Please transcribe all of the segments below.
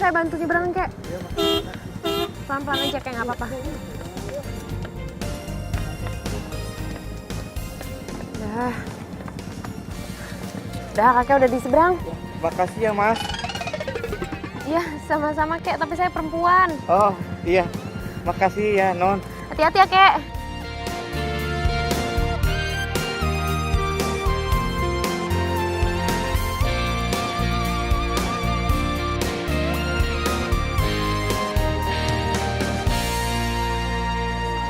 saya bantu nyebrangin kek. Pelan-pelan aja kayak nggak apa-apa. Udah kakek udah di seberang. Makasih ya mas. Iya sama-sama kek, tapi saya perempuan. Oh iya, makasih ya non. Hati-hati ya kek.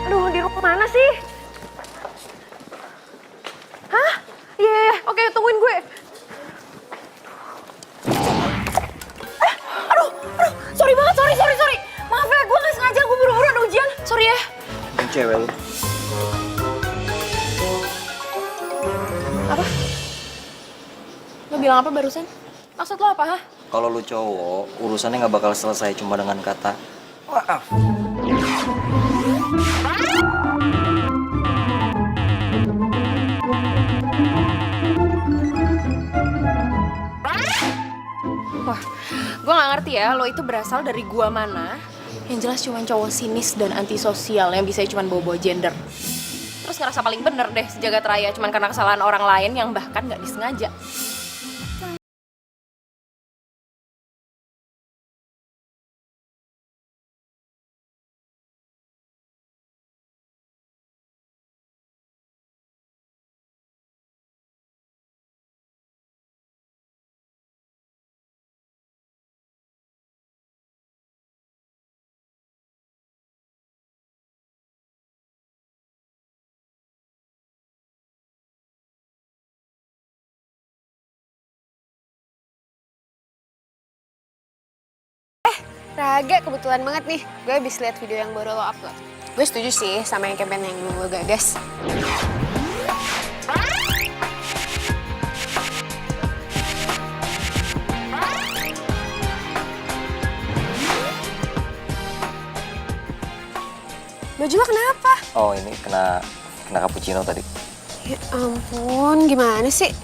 Aduh, di rumah mana sih? Hah? Iya, oke, tungguin gue. Aduh, sorry banget, sorry. Maaf ya, gue nggak sengaja, gue buru-buru ada ujian. Sorry ya. Cewek lu. Apa? Lo bilang apa barusan? Maksud lo apa, hah? Kalau lu cowok, urusannya nggak bakal selesai cuma dengan kata maaf. Wah, gue nggak ngerti ya, lo itu berasal dari gua mana. Yang jelas cuma cowok sinis dan antisosial yang bisa cuma bawa-bawa gender. Terus ngerasa paling bener deh sejagat raya cuma karena kesalahan orang lain yang bahkan nggak disengaja. Raga, kebetulan banget nih. Gue habis lihat video yang baru lo upload. Gue setuju sih sama yang campaign yang lo gagas. Baju lo kenapa? Oh ini kena cappuccino tadi. Ya ampun, gimana sih?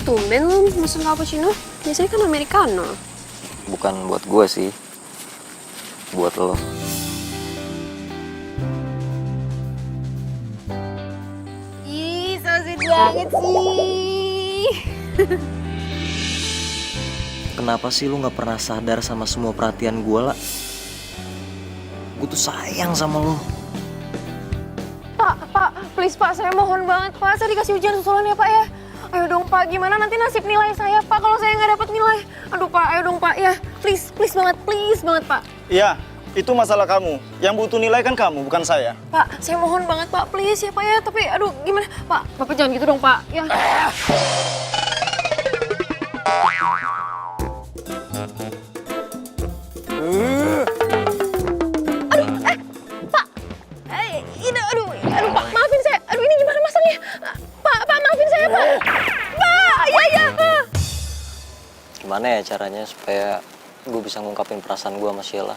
Tumben lo mesen cappuccino. Biasanya kan americano. Bukan buat gue sih, buat lo. Ih, so sweet banget sih. Kenapa sih lu nggak pernah sadar sama semua perhatian gue lah? Gue tuh sayang sama lo. Pak, please Pak, saya mohon banget Pak. Saya dikasih ujian susulan ya Pak ya. Ayo dong Pak, gimana nanti nasib nilai saya Pak kalau saya nggak dapat nilai? Aduh Pak, ayo dong Pak ya. Please banget Pak. Iya, itu masalah kamu. Yang butuh nilai kan kamu, bukan saya. Pak, saya mohon banget Pak, please ya Pak ya. Tapi aduh gimana? Pak, Bapak jangan gitu dong Pak. Ya. Aduh Pak, maafin saya. Aduh ini gimana masangnya? Pak, maafin saya Pak. Pak, iya. Gimana ya caranya supaya gue bisa ngungkapin perasaan gue sama Sheila?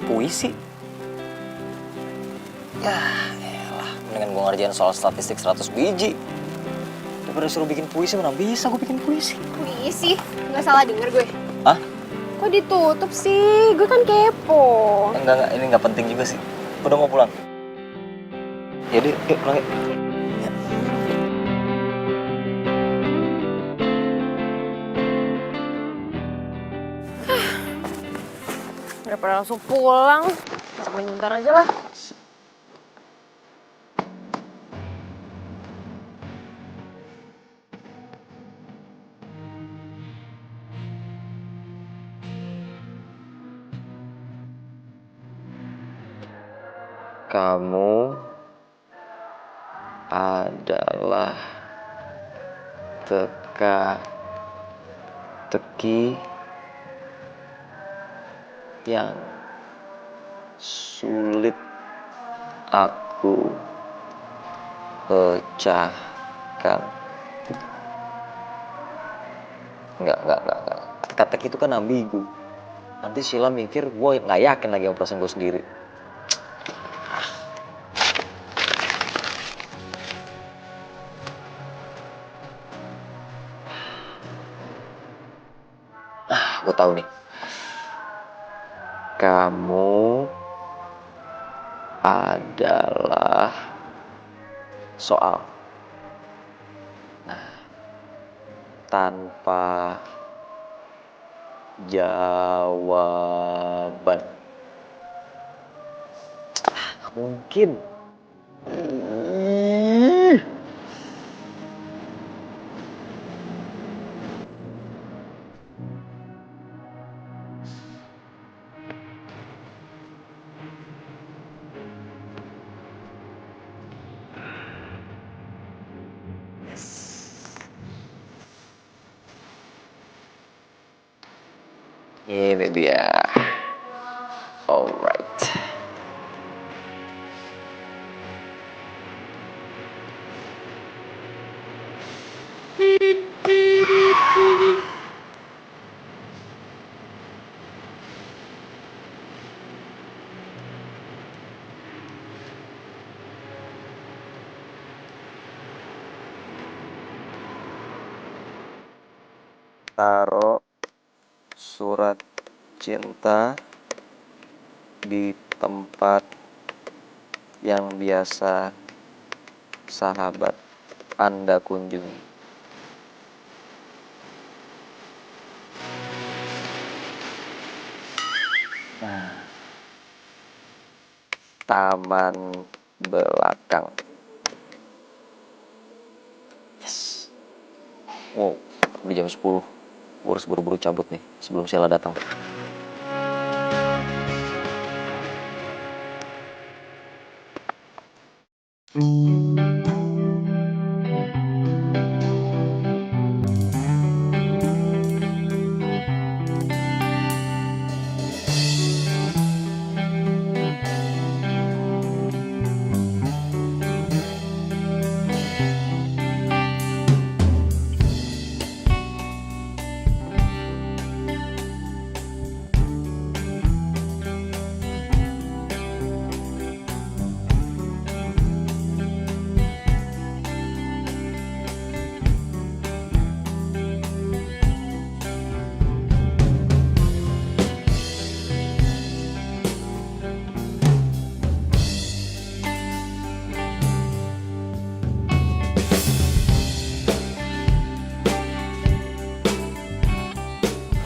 Puisi? Ya, elah, mendingan gue ngerjain soal statistik 100 biji. Daripada suruh bikin puisi, mana bisa gue bikin puisi. Puisi? Nggak salah denger gue. Hah? Kok ditutup sih? Gue kan kepo. Enggak, ini nggak penting juga sih. Udah mau pulang. Jadi, yuk pulang yuk. Ya. Daripada langsung pulang, bentar aja lah. Kamu adalah teka-teki yang sulit aku pecahkan. Enggak. Teka-teki itu kan ambigu. Nanti Sheila mikir gue nggak yakin lagi sama perasaan gue sendiri. Gue tahu nih. Kamu adalah soal. Nah, tanpa jawaban. Mungkin. Ini dia. Alright. Taruh surat cinta di tempat yang biasa sahabat Anda kunjungi. Nah, taman belakang. Yes. Wow, udah jam 10. Gue harus buru-buru cabut nih sebelum Sheila datang.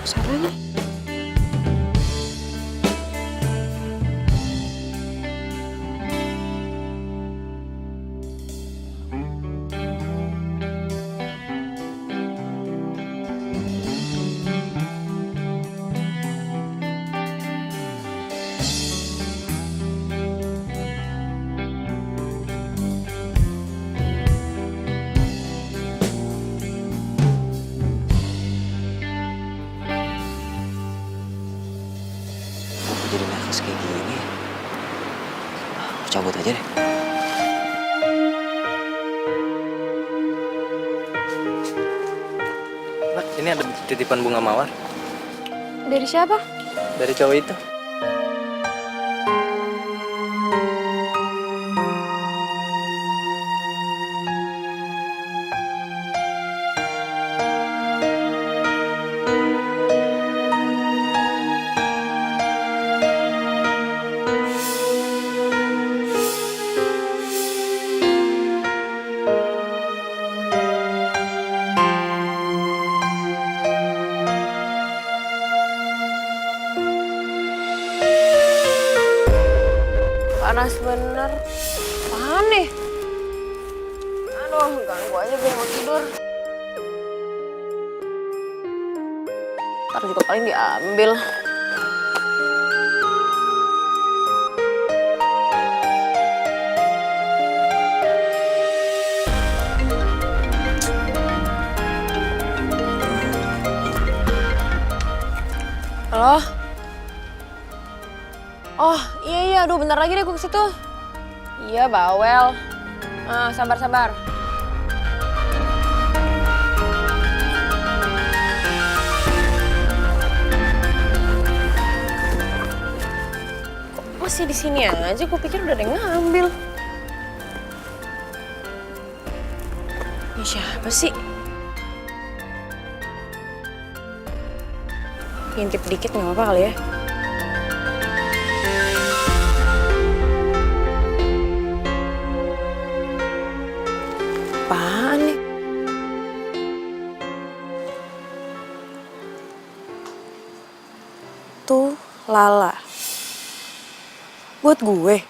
Salahnya. Jadi nervous kayak gini. Aku cabut aja deh. Mbak, ini ada titipan bunga mawar Dari siapa? dari cowok itu. Panas bener. Apaan nih? Aduh, ganggu aja gue mau tidur. Ntar juga paling diambil. Halo? Oh, iya, aduh bentar lagi deh gue ke situ. Iya, bawel. Sabar. masih di sini aja? Gue pikir udah ada yang ngambil. Ini siapa sih? Ngintip dikit nggak apa-apa kali ya? Apaan nih? Tuh, Lala. Buat gue.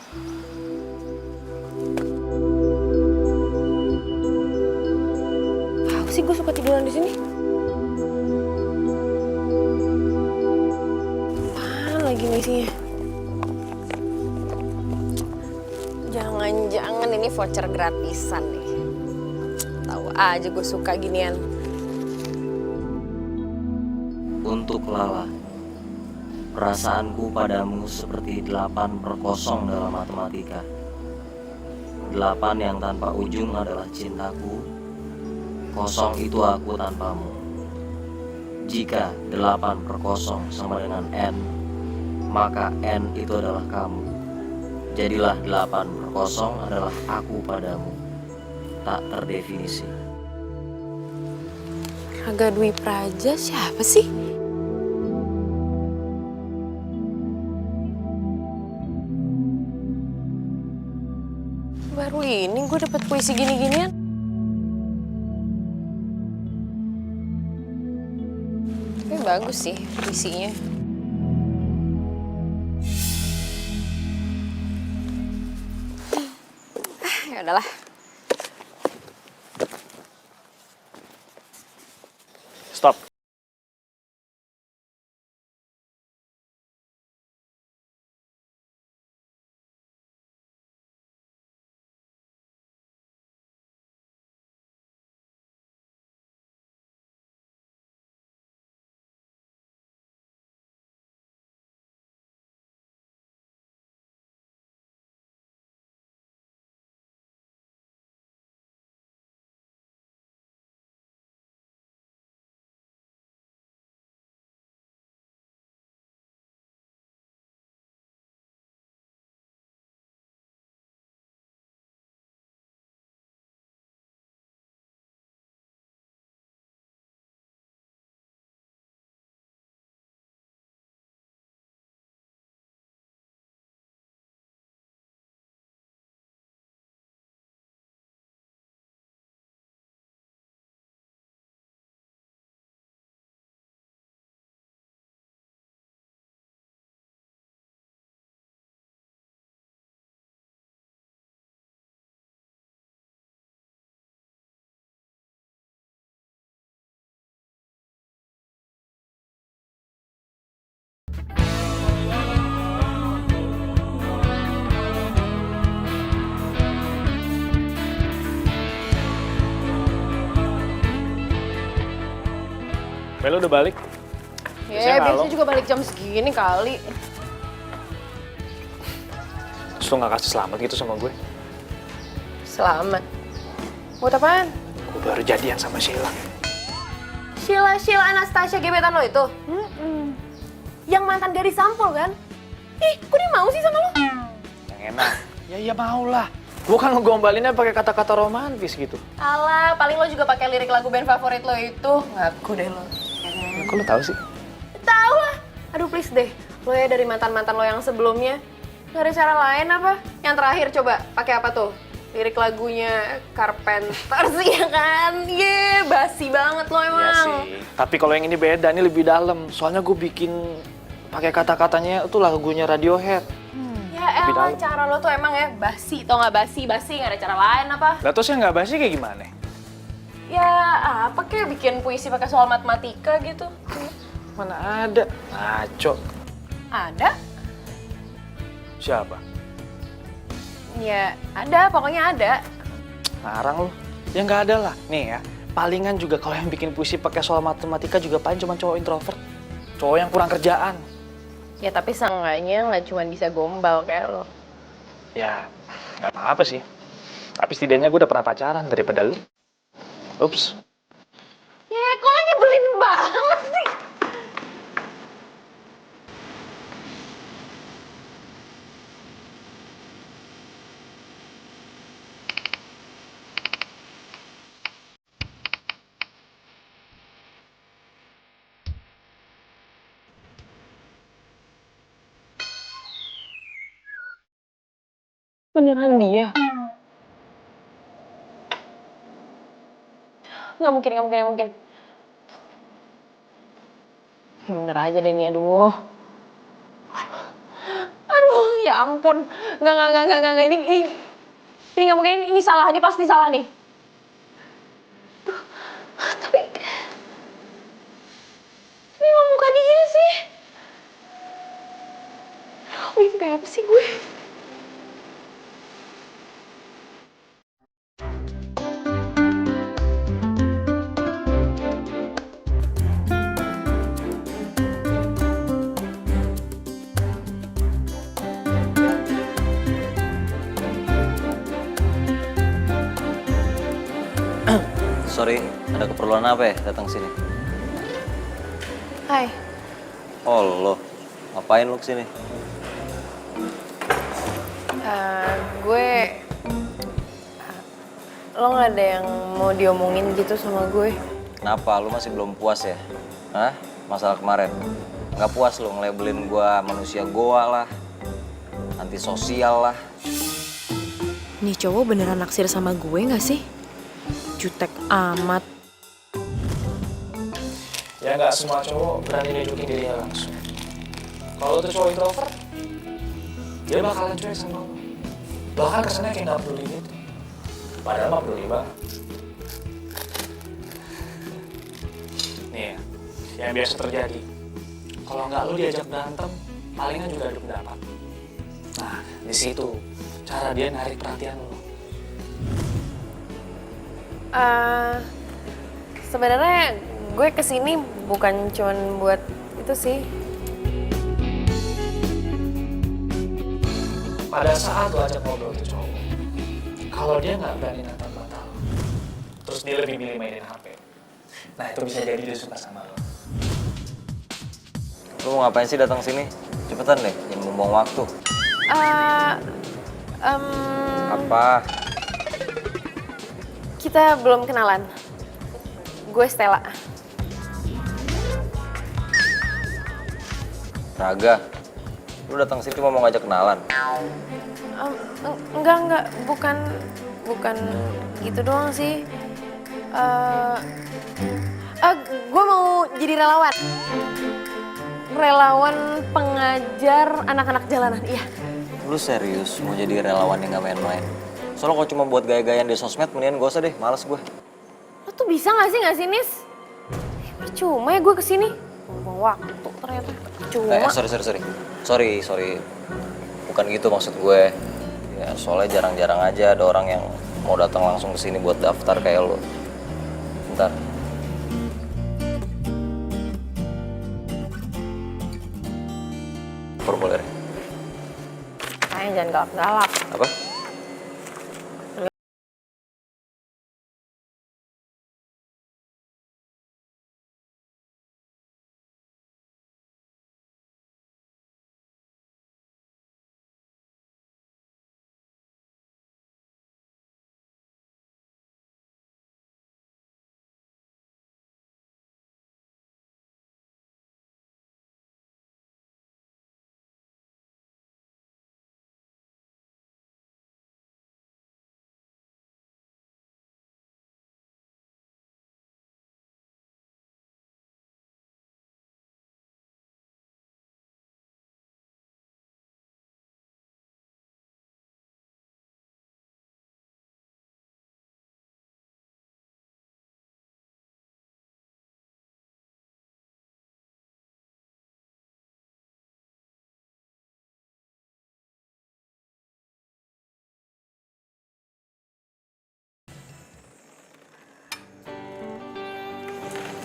Tahu sih gue suka tiduran di sini. Apaan lagi nih isinya? Jangan-jangan ini voucher gratisan nih. Tahu aja gue suka ginian. Untuk Lala, perasaanku padamu seperti 8/0 dalam matematika. 8 yang tanpa ujung adalah cintaku, 0 itu aku tanpamu. Jika 8/0 sama dengan N, maka N itu adalah kamu. Jadilah 8/0 adalah aku padamu, tak terdefinisi. Raga Dwi Praja siapa sih? Baru ini gue dapet puisi gini-ginian. Tapi bagus sih puisinya. Ya udahlah. Stop. Melo udah balik? Ya, biasanya juga balik jam segini kali. Terus lo gak kasih selamat gitu sama gue? Selamat. Buat apaan? Gue baru jadian sama Sheila. Sheila Anastasia gebetan lo itu? Yang mantan gadis sampul kan? Ih, kok dia mau sih sama lo? Yang enak. Ya iya mau lah. Gue kan ngegombalinnya pakai kata-kata romantis gitu. Alah, paling lo juga pakai lirik lagu band favorit lo itu. Ngaku deh lo. Kok lo tahu sih? Tahu lah. Aduh please deh. Lo ya dari mantan-mantan lo yang sebelumnya. Gak ada cara lain apa? Yang terakhir coba pakai apa tuh? Lirik lagunya Carpenter sih ya kan? Basi banget lo emang. Iya sih. Tapi kalau yang ini beda, ini lebih dalam. Soalnya gue bikin pakai kata-katanya itu lagunya Radiohead. Ya elah, cara lo tuh emang ya basi. Tau gak basi? Gak ada cara lain apa? Lah terus yang nggak basi kayak gimana? Ya apa kayak bikin puisi pakai soal matematika gitu. Mana ada? Ngaco. Ada? Siapa? Ya ada, pokoknya ada. Ngarang lo. Ya nggak ada lah. Nih ya, palingan juga kalau yang bikin puisi pakai soal matematika juga paling cuma cowok introvert. Cowok yang kurang kerjaan. Ya tapi seenggaknya nggak cuma bisa gombal kayak lo. Ya, nggak apa-apa sih. Tapi setidaknya gue udah pernah pacaran daripada lu. Ups. Ya kok lo nyebelin banget sih? Beneran dia? Nggak mungkin, nggak mungkin, nggak mungkin. Bener aja deh ini, aduh. Aduh, ya ampun. Nggak. Ini nggak mungkin, ini salah, ini pasti salah nih. Tapi, ini nggak muka dia sih. Mimpi apa sih gue? Sorry, ada keperluan apa ya datang sini? Hai. Oh lo, ngapain lu kesini? Gue... Lo nggak ada yang mau diomongin gitu sama gue? Kenapa? Lu masih belum puas ya? Hah? Masalah kemarin? Nggak puas lu ngelabelin gua manusia goa lah, antisosial lah. Nih cowok beneran naksir sama gue nggak sih? Jutek amat. Ya nggak semua cowok berani nunjukin dirinya langsung. Kalau tuh cowok introvert, dia bakalan cuek sama lo. Bahkan kesannya kayak nggak peduli gitu. Padahal mah peduli banget. Nih ya, yang biasa terjadi. Kalau nggak lu diajak berantem, palingan juga adu pendapat. Nah, di situ cara dia narik perhatian lo. Sebenarnya gue kesini bukan cuman buat itu sih. Pada saat lo ajak ngobrol tuh cowok, kalau dia nggak berani nantang batal, terus dia lebih milih mainin HP, nah itu bisa jadi dia suka sama lo. Lu mau ngapain sih datang sini? Cepetan deh, jangan buang waktu. Apa? Kita belum kenalan. Gue Stella. Raga, lu datang sini cuma mau ngajak kenalan? Enggak, bukan gitu doang sih. Gue mau jadi relawan. Relawan pengajar anak-anak jalanan, iya. Lu serius mau jadi relawan yang gak main-main? Soalnya kalau cuma buat gaya-gayaan di sosmed, mendingan gak usah deh, males gue. Lo tuh bisa gak sih, Nis? Percuma ya gue kesini. Buang waktu ternyata. Sorry. Bukan gitu maksud gue. Ya soalnya jarang-jarang aja ada orang yang mau datang langsung ke sini buat daftar kayak lo. Bentar. Formulir. Kayaknya jangan galak-galak. Apa?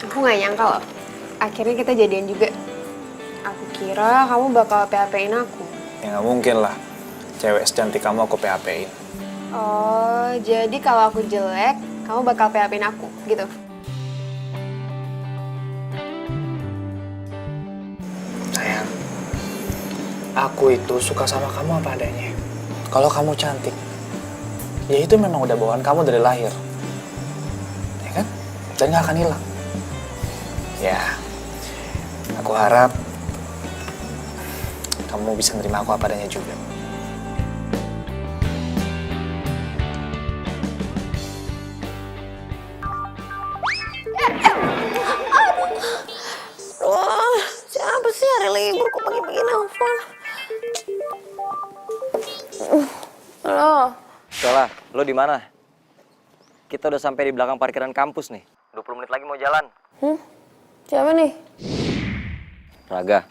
Aku gak nyangka loh, akhirnya kita jadian juga. Aku kira kamu bakal PHP-in aku. Ya nggak mungkin lah, cewek secantik kamu aku PHP-in. Oh, jadi kalau aku jelek, kamu bakal PHP-in aku, gitu? Sayang, aku itu suka sama kamu apa adanya. Kalau kamu cantik, ya itu memang udah bawaan kamu dari lahir. Ya kan? Dan gak akan hilang. Ya, aku harap kamu bisa nerima aku apa adanya juga. libur kok pagi-pagi nelfon. Halo. Stella, lo di mana? Kita udah sampai di belakang parkiran kampus nih. 20 menit lagi mau jalan. Siapa nih? Raga.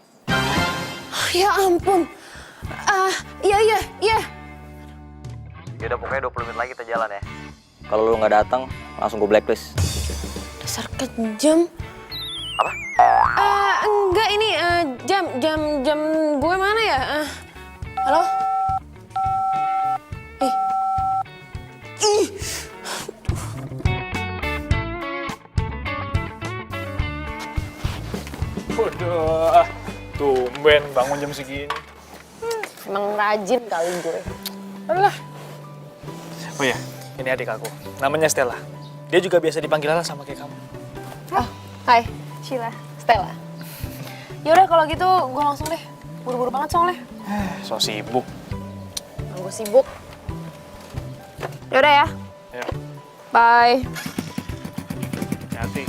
Ya ampun. Iya. Ya udah pokoknya 20 menit lagi kita jalan ya. Kalau lo nggak datang, langsung gue blacklist. Dasar kejam. Apa? Enggak ini jam gue mana ya? Halo? Ih. Waduh, tumben bangun jam segini. Emang rajin kali gue. Alah. Oh ya, ini adik aku. Namanya Stella. Dia juga biasa dipanggil Lala sama kayak kamu. Oh, hai, Sheila, Stella. Yaudah kalau gitu gue langsung deh. Buru-buru banget soalnya. So sibuk. Gue sibuk. Yaudah ya. Ya, Bye. hati.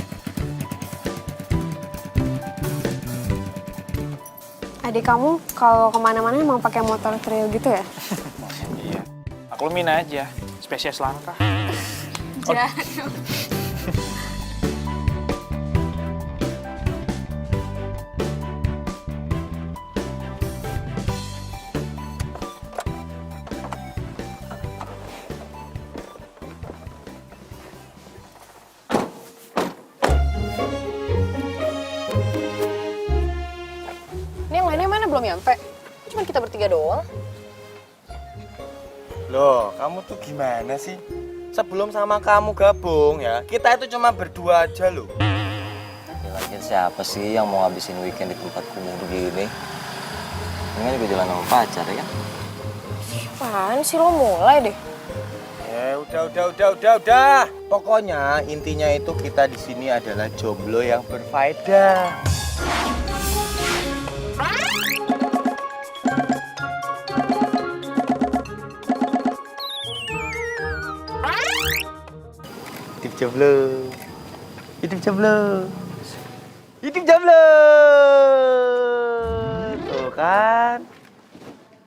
Adik kamu kalau kemana-mana emang pakai motor trail gitu ya? Iya. Maklumin aja, spesies langka. Ini yang lainnya mana belum nyampe? Cuma kita bertiga doang. Loh, kamu tuh gimana sih? Sebelum sama kamu gabung ya, kita itu cuma berdua aja loh. Ya, lagian siapa sih yang mau ngabisin weekend di tempat kumuh begini? Ini kan juga jalan sama pacar ya kan? Apaan sih lo mulai deh? Ya udah. Pokoknya intinya itu kita di sini adalah jomblo yang berfaedah. Hidup jomblo. Hidup jomblo. Hidup jomblo. Tuh kan.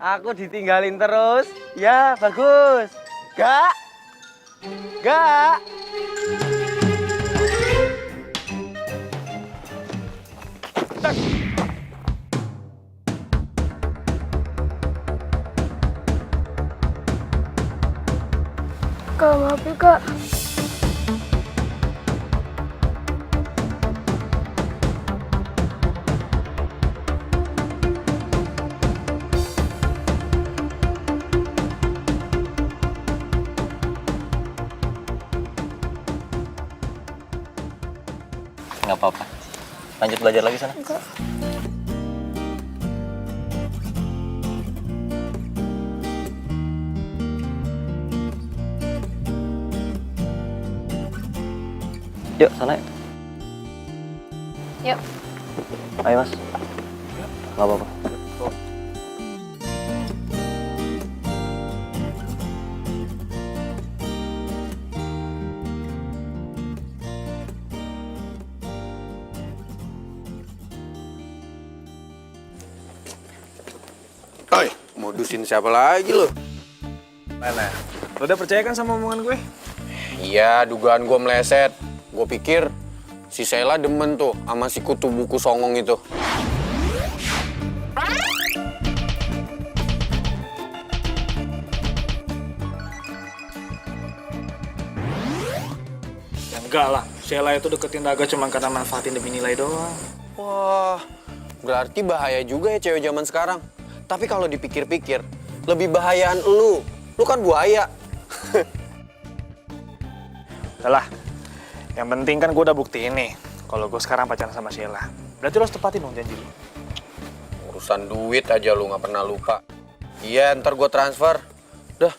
Aku ditinggalin terus. Ya, bagus. Gak. Kak, maaf ya kak. Nggak apa-apa. Lanjut belajar lagi sana. Enggak. Yuk, sana yuk. Yuk. Ayo, Mas. Nggak apa-apa. Oi, modusin siapa lagi lo? Mana? Lo udah percaya kan sama omongan gue? Iya, dugaan gue meleset. Gue pikir si Sheila demen tuh sama si kutu buku songong itu. Ya enggak lah. Sheila itu deketin Raga cuma karena manfaatin demi nilai doang. Wah, berarti bahaya juga ya cewek zaman sekarang. Tapi kalau dipikir-pikir, lebih bahayaan lu. Lu kan buaya. Udah lah. Yang penting kan gue udah buktiin nih kalau gue sekarang pacaran sama Sheila. Berarti lo harus tepatin dong janji lo. Urusan duit aja lu nggak pernah lupa. Iya, ntar gue transfer. Dah,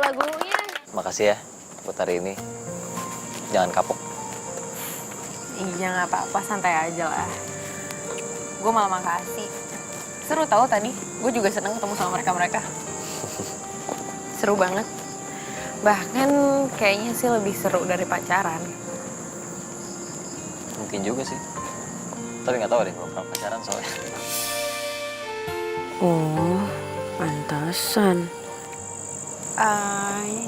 lagunya. Makasih ya buat hari ini. Jangan kapok. Iya nggak apa-apa, santai aja lah. Gue malah makasih. Seru tahu tadi, gue juga seneng ketemu sama mereka-mereka. Seru banget. Bahkan kayaknya sih lebih seru dari pacaran. Mungkin juga sih. Tapi nggak tahu deh, belum pernah pacaran soalnya. Oh, pantasan.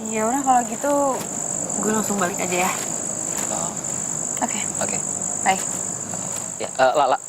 Ya udah kalau gitu, gue langsung balik aja ya. Oh, Oke, oke. bye. Ya, Lala.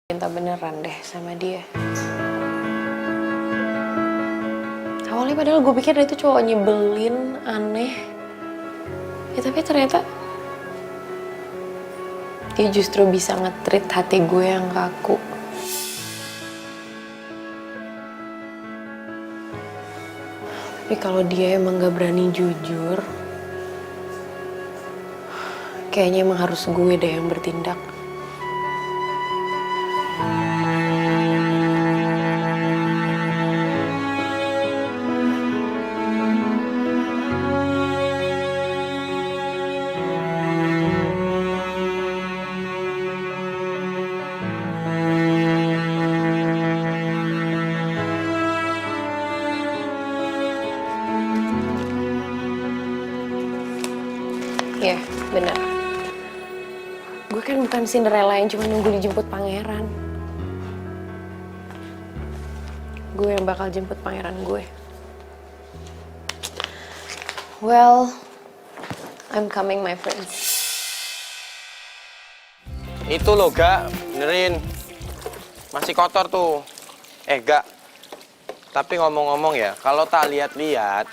Cinta beneran deh sama dia. Awalnya padahal gue pikir dia itu cowok nyebelin, aneh. Ya tapi ternyata dia justru bisa nge-treat hati gue yang kaku. Tapi kalau dia emang gak berani jujur, kayaknya emang harus gue deh yang bertindak. Iya, benar. Gue kan bukan Cinderella yang cuma nunggu dijemput pangeran. Gue yang bakal jemput pangeran gue. Well, I'm coming, my friends. Itu loh, Gak. Benerin. Masih kotor tuh. Gak. Tapi ngomong-ngomong ya, kalau tak lihat-lihat,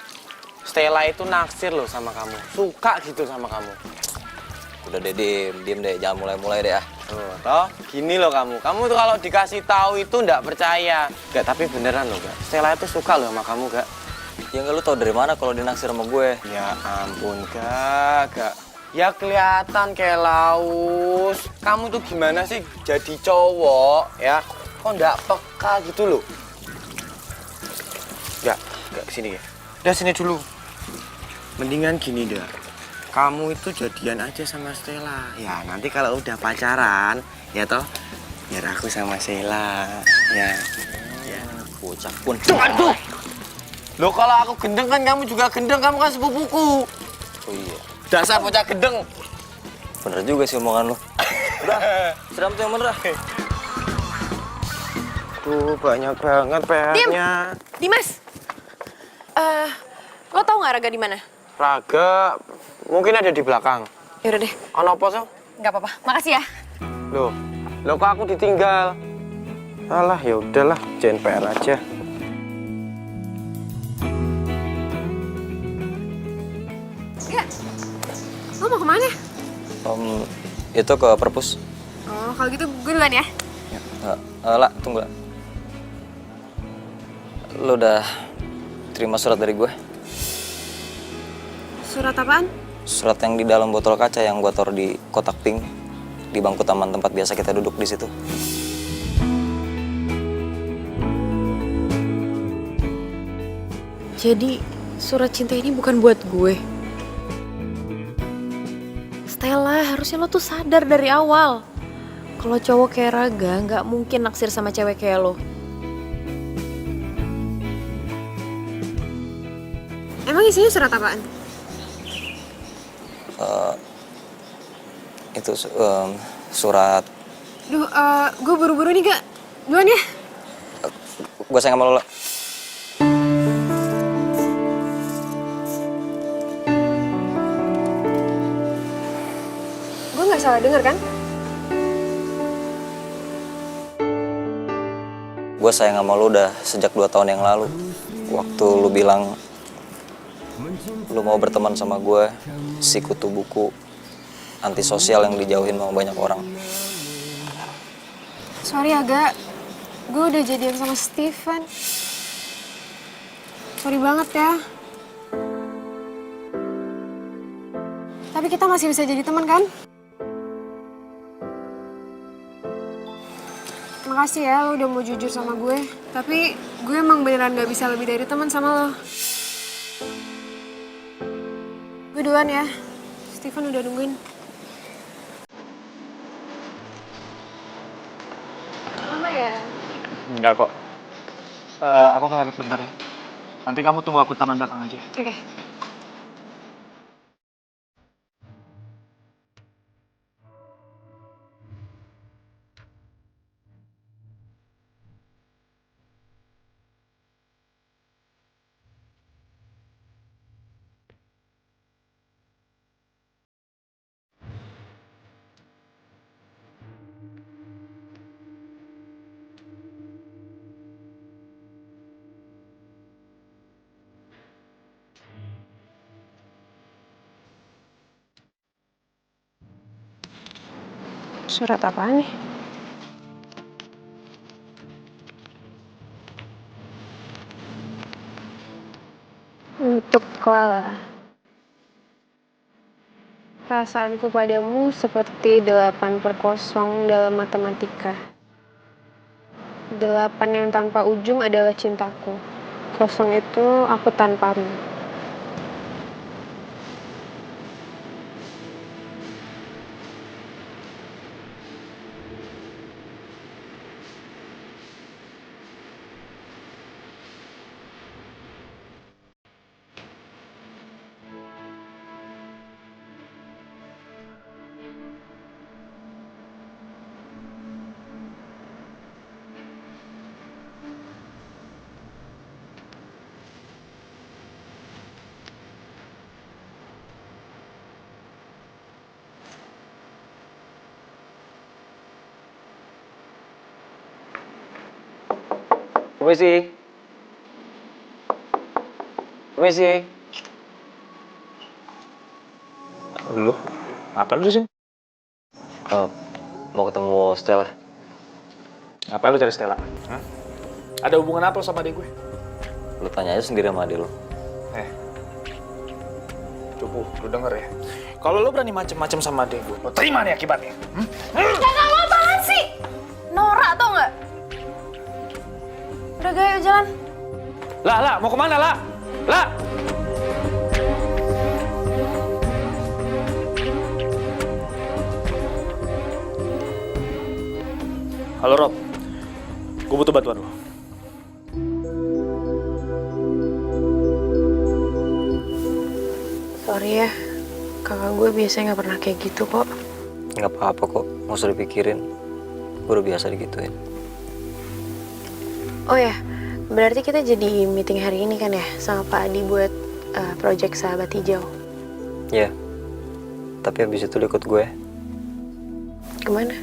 Stella itu naksir loh sama kamu. Suka gitu sama kamu. Udah deh, diem deh. Jangan mulai-mulai deh ah. Toh, gini loh kamu. Kamu tuh kalau dikasih tahu itu nggak percaya. Gak, tapi beneran loh, Gak. Stella itu suka loh sama kamu, Gak. Ya nggak, lu tau dari mana kalau dia naksir sama gue? Ya ampun, Gak. Ya kelihatan kayak laus. Kamu tuh gimana sih jadi cowok, ya? Kok nggak peka gitu loh? Gak kesini ya. Udah sini dulu. Mendingan gini dah. Kamu itu jadian aja sama Stella. Ya nanti kalau udah pacaran, ya toh, biar aku sama Stella. Ya. Bocah pun. Aduh. Loh kalau aku gendeng kan kamu juga gendeng, kamu kan sepupuku. Oh iya. Dasar bocah gendeng. Bener juga sih omongan lu. Udah, siram tuh yang bener ah. Tuh banyak banget PR-nya. Dimas! Lo tau gak Raga di mana? Raga mungkin ada di belakang. Yaudah deh, Ono apa, So? nggak apa-apa. Makasih ya. Loh kok aku ditinggal? Alah, ya udahlah, jangan PR aja. Enggak. Lo mau kemana? Itu ke perpus. Oh, kalau gitu gue duluan ya. Lah, tunggu lah. Lu udah terima surat dari gue? Surat apaan? Surat yang di dalam botol kaca yang gue taruh di kotak pink di bangku taman tempat biasa kita duduk di situ. Jadi, surat cinta ini bukan buat gue. Stella, harusnya lo tuh sadar dari awal. Kalau cowok kayak Raga, nggak mungkin naksir sama cewek kayak lo. Emang isinya surat apaan? Itu surat. Duh, gue buru-buru nih, Gak. Duluan ya. Gue sayang sama lo. Gue nggak salah denger kan? Gue sayang sama lo udah sejak 2 tahun yang lalu. Waktu lu bilang lu mau berteman sama gue, si kutu buku antisosial yang dijauhin sama banyak orang. Sorry agak, gue udah jadian sama Steven. Sorry banget ya. Tapi kita masih bisa jadi teman kan? Makasih ya lo udah mau jujur sama gue. Tapi gue emang beneran gak bisa lebih dari teman sama lo. Gue duluan ya. Steven udah nungguin. Lama ya? Enggak kok. Aku ke toilet bentar ya. Nanti kamu tunggu aku taman belakang aja. Oke. Surat apaan nih? Untuk Clara. Perasaanku padamu seperti 8/0 dalam matematika. 8 yang tanpa ujung adalah cintaku. 0 itu aku tanpamu. Permisi. Permisi. Lu? Apa lu di sini? Mau ketemu Stella. Ngapain lu cari Stella? Hah? Ada hubungan apa lu sama adik gue? Lu tanya aja sendiri sama adik lu. Cukup, lu denger ya. Kalau lu berani macem-macem sama adik gue, lu terima nih akibatnya. Jangan lo apaan sih? Norak tau nggak? Udah gaya jalan. Lah, mau kemana, Lah? Lah! Halo, Rob. Gue butuh bantuan lo. Sorry ya, kakak gue biasanya nggak pernah kayak gitu kok. Nggak apa-apa kok, nggak usah dipikirin. Gue udah biasa digituin. Oh ya, berarti kita jadi meeting hari ini kan ya sama Pak Adi buat project Sahabat Hijau. Iya. Tapi habis itu lu ikut gue. Kemana?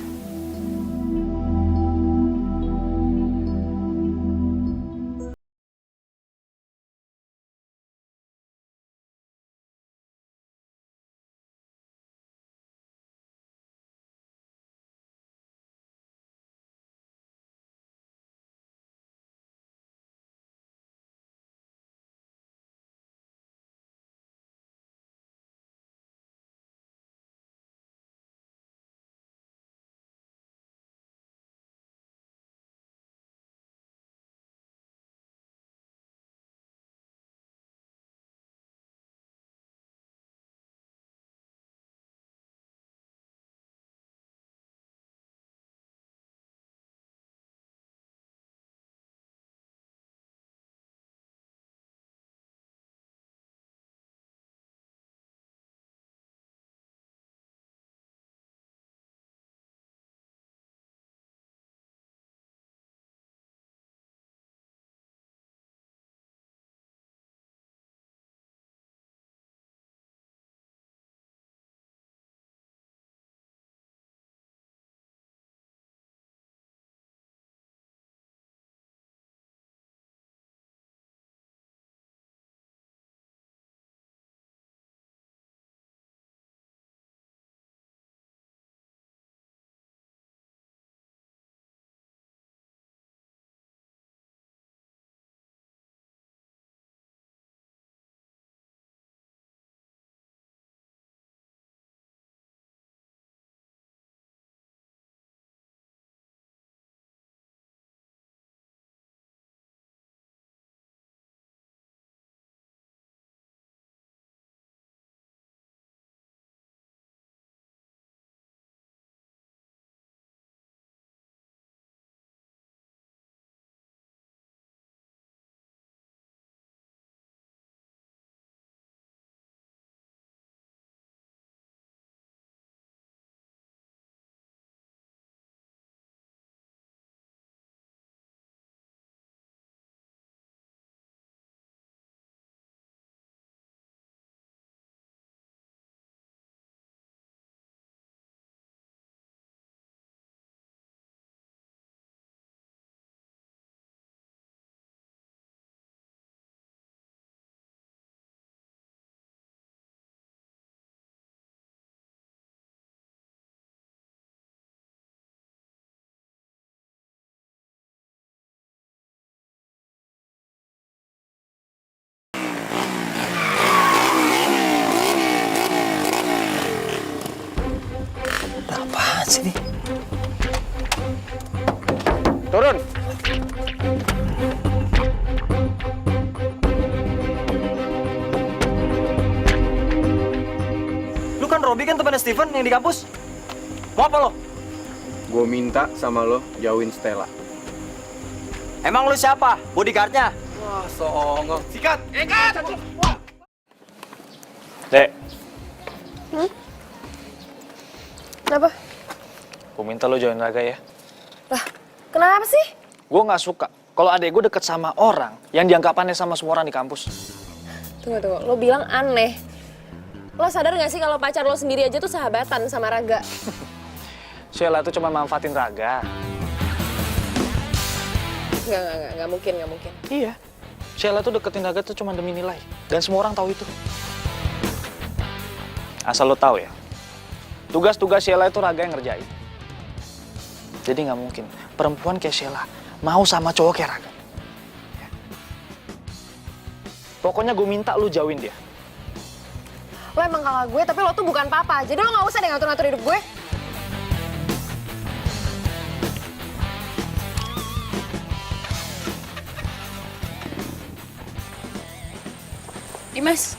Apaan sih nih? Turun. Lu kan Robi kan temannya Steven yang di kampus. Mau apa lo? Gue minta sama lo jauhin Stella. Emang lu siapa? Bodyguardnya? Wah, songong. Sikat! Dek, Kenapa? gue minta lo join Raga ya. Lah, kenapa sih? Gue nggak suka kalau adek gue deket sama orang yang dianggap aneh sama semua orang di kampus. Tunggu, lo bilang aneh. Lo sadar gak sih kalau pacar lo sendiri aja tuh sahabatan sama Raga? Sheila tuh cuma manfaatin Raga. Nggak mungkin. Iya. Sheila tuh deketin Raga tuh cuma demi nilai. Dan semua orang tahu itu. Asal lo tahu ya, tugas-tugas Sheila itu Raga yang ngerjain. Jadi nggak mungkin perempuan kayak Sheila mau sama cowok kayak Raga. Ya. Pokoknya gue minta lu jauhin dia. Lo emang kakak gue, tapi lo tuh bukan papa. Jadi lo nggak usah deh ngatur-ngatur hidup gue. Dimas,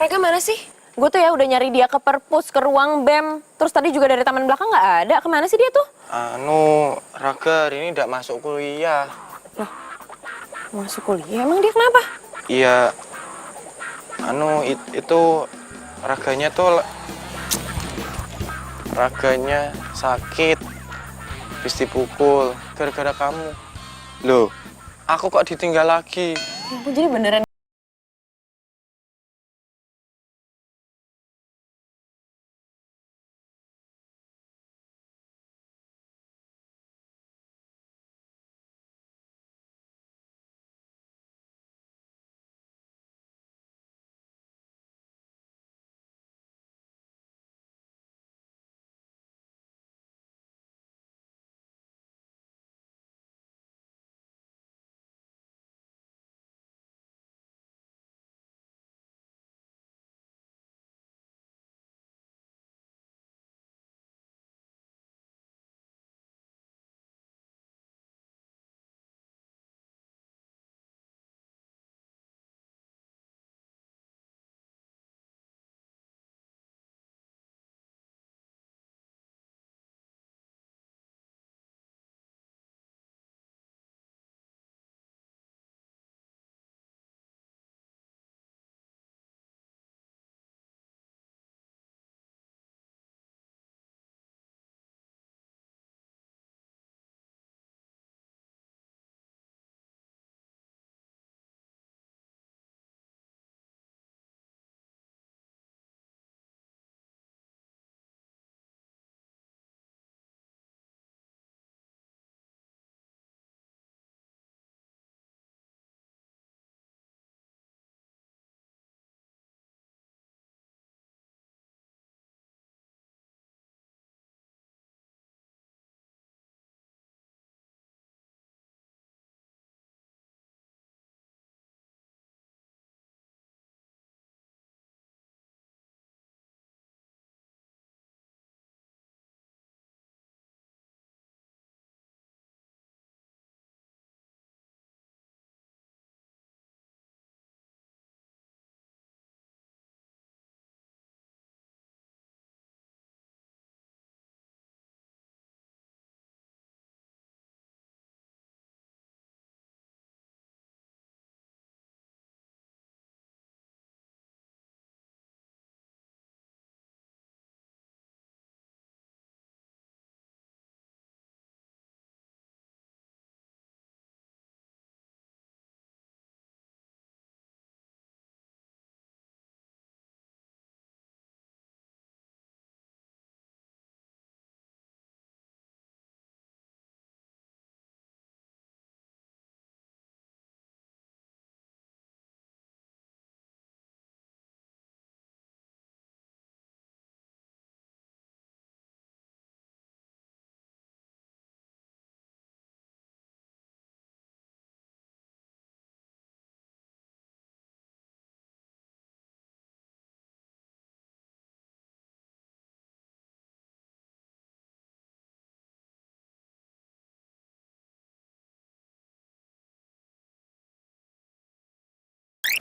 Raga mana sih? Gue tuh ya udah nyari dia ke perpus, ke ruang BEM. Terus tadi juga dari taman belakang nggak ada. Kemana sih dia tuh? Raga hari ini tidak masuk kuliah. Loh, masuk kuliah? Emang dia kenapa? Iya, itu raganya sakit, habis dipukul gara-gara kamu. Loh, aku kok ditinggal lagi? Ya ampun, jadi beneran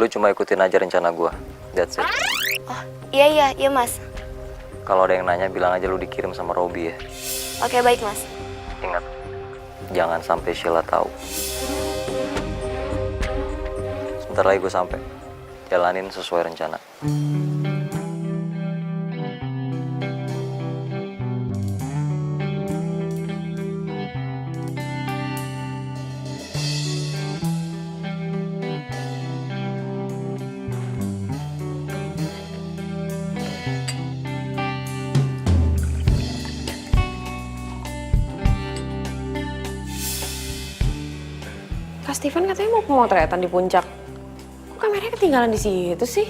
Lu cuma ikutin aja rencana gua. That's it. Oh, iya Mas. Kalau ada yang nanya bilang aja lu dikirim sama Robby ya. Oke, baik Mas. Ingat, jangan sampai Sheila tahu. Sebentar lagi gue sampai. Jalanin sesuai rencana. Kak Steven katanya mau pemotretan di puncak. Kok kameranya ketinggalan di situ sih?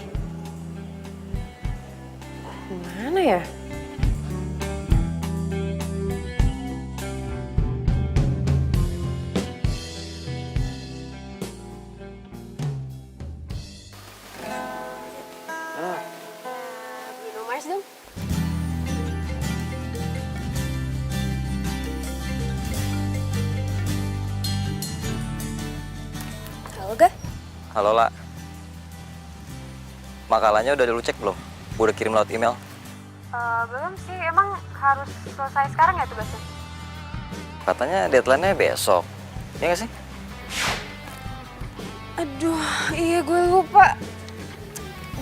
Mana ya? Minum Mars dong. Halo, Ga? Halo, La. Makalahnya udah lu cek belum? Gue udah kirim lewat email. Belum sih, emang harus selesai sekarang ya tugasnya? Katanya deadline-nya besok. Iya nggak sih? Aduh, iya gue lupa.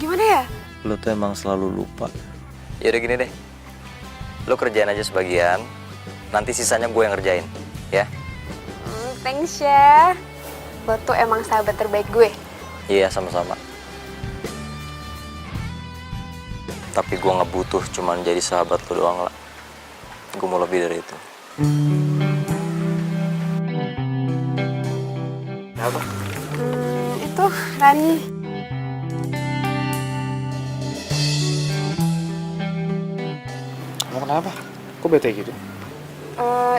Gimana ya? Lu tuh emang selalu lupa. Yaudah gini deh. Lu kerjain aja sebagian. Nanti sisanya gue yang ngerjain. Ya? Thanks ya. Lo tuh emang sahabat terbaik gue. Iya, sama-sama. Tapi gue nggak butuh cuman jadi sahabat lu doang, La. Gue mau lebih dari itu. Apa? Itu Rani. Kamu kenapa? Kok bete gitu?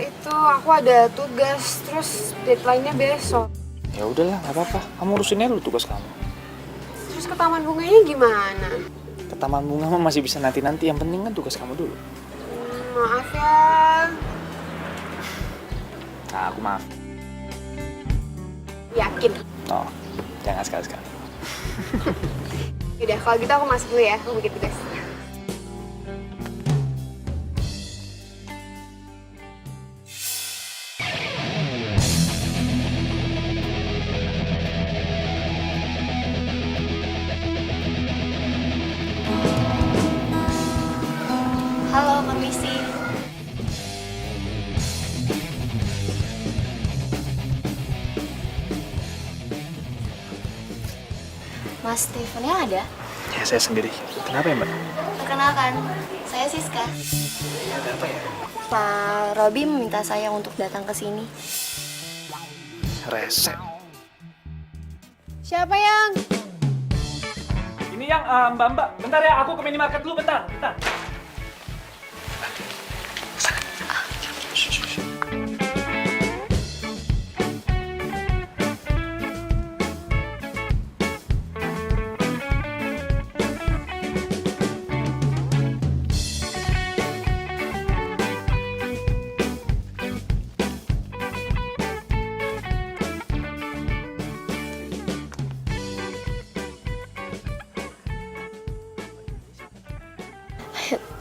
Itu aku ada tugas, terus deadline-nya besok. Ya udahlah, nggak apa-apa. Kamu urusin aja dulu tugas kamu. Terus ke taman bunganya gimana? Ke taman bunga mah masih bisa nanti-nanti. Yang penting kan tugas kamu dulu. Maaf ya. Nah, aku maaf. Yakin? Oh, jangan sekali-sekali. Yaudah, kalau gitu aku masuk dulu ya, aku bikin tugas. Halo, permisi. Mas Stevennya ada? Ya, saya sendiri. Kenapa ya, Mbak? Perkenalkan, saya Siska. Ada apa ya? Pak Robby meminta saya untuk datang ke sini. Rese. Siapa yang? Ini yang Mbak, bentar ya, aku ke minimarket dulu, bentar.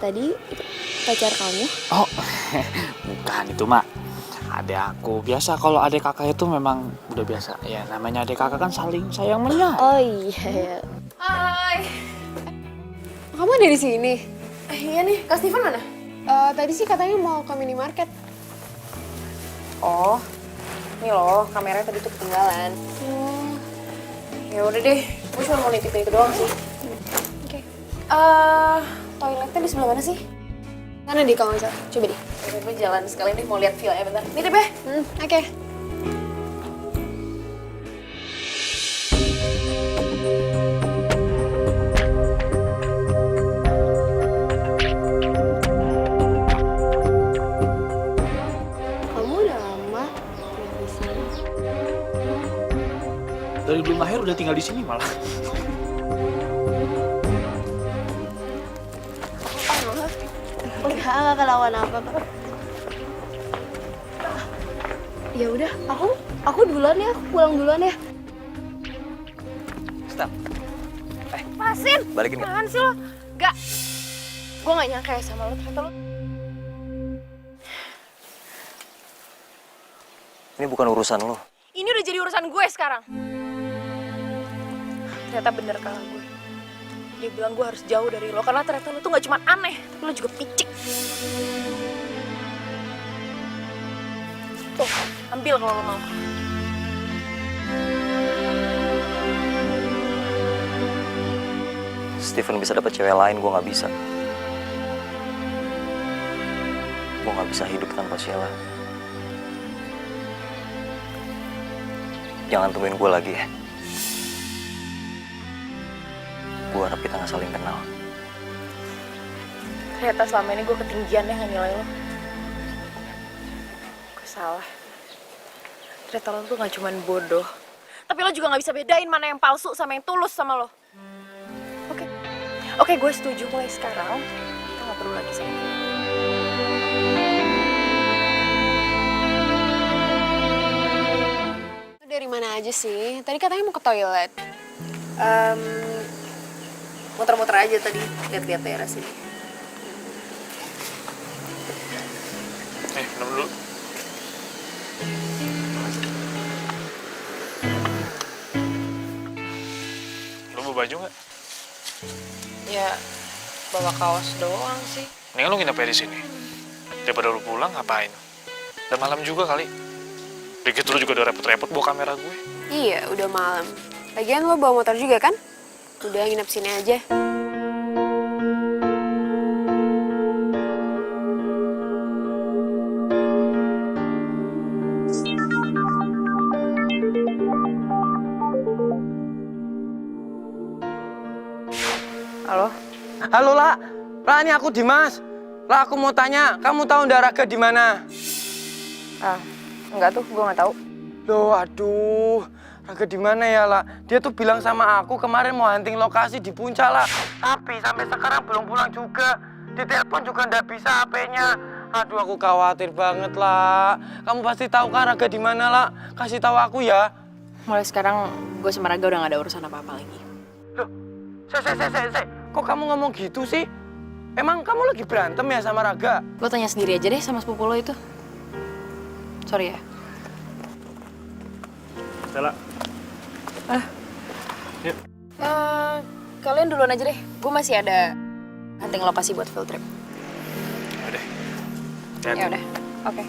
Tadi pacar kamu? Oh, bukan itu, Mak. Adek aku. Biasa kalau adek kakak itu memang udah biasa. Ya, namanya adek kakak kan saling sayang menyayang. Oh iya. Hai. Kamu ada di sini? Iya nih, Kak Steven mana? Tadi sih katanya mau ke minimarket. Oh, ini loh, kameranya tadi tuh ketinggalan. Ya udah deh, gue cuma mau nitipin itu doang sih. Oke. Toiletnya di sebelah mana sih? Mana di kamu, Zal? Coba deh. Gue jalan sekalian deh, mau lihat view-nya bentar. Nitip ya? Oke. Kamu udah lama tinggal di sini. Dari belum lahir udah tinggal di sini malah. Enggak kelawan apa, Pak. Ya udah, aku duluan ya, aku pulang duluan ya. Stop. Lepasin! Balikin gak? Apaan sih lo? Gak. Gue gak nyangka ya sama lo, ternyata lo... Ini bukan urusan lo. Ini udah jadi urusan gue sekarang. Ternyata bener kakak gue. Dia bilang gue harus jauh dari lo, karena ternyata lo tuh gak cuma aneh, tapi lo juga picik. Tuh, ambil kalau lo mau. Steven bisa dapet cewek lain, gue nggak bisa. Gue nggak bisa hidup tanpa Sheila. Jangan temuin gue lagi ya. Gue harap kita nggak saling kenal. Ternyata selama ini gue ketinggian ya nilai lo. Gue salah. Ternyata lo tuh gak cuman bodoh, tapi lo juga gak bisa bedain mana yang palsu sama yang tulus sama lo. Oke, gue setuju mulai sekarang kita gak perlu lagi sama dia. Dari mana aja sih? Tadi katanya mau ke toilet. Muter-muter aja tadi, lihat-lihat daerah sini. Minum dulu. Lu bawa baju nggak? Ya, bawa kaos doang sih. Mendingan lu nginep aja di sini. Daripada lu pulang ngapain? Dan malam juga kali. Dikit lu juga udah repot-repot bawa kamera gue. Iya, udah malam. Lagian lo bawa motor juga kan? Udah nginep sini aja. Halo? Halo, La. La, ini aku Dimas. La, aku mau tanya, kamu tahu Nda Raga di mana? Enggak tuh, gue gak tahu. Loh, aduh. Raga di mana ya, La? Dia tuh bilang sama aku kemarin mau hunting lokasi di Puncak, La. Tapi sampai sekarang belum pulang juga. Di telepon juga ndak bisa HP-nya. Aduh, aku khawatir banget, La. Kamu pasti tahu kan Raga di mana, La? Kasih tahu aku ya. Mulai sekarang gue sama Raga udah gak ada urusan apa-apa lagi. Loh, se. Kok kamu ngomong gitu sih? Emang kamu lagi berantem ya sama Raga? Lo tanya sendiri aja deh sama sepupu lo itu. Sorry ya. Stella. Yuk. Kalian duluan aja deh. Gue masih ada hunting lokasi buat field trip. Udah. Ya udah. Oke.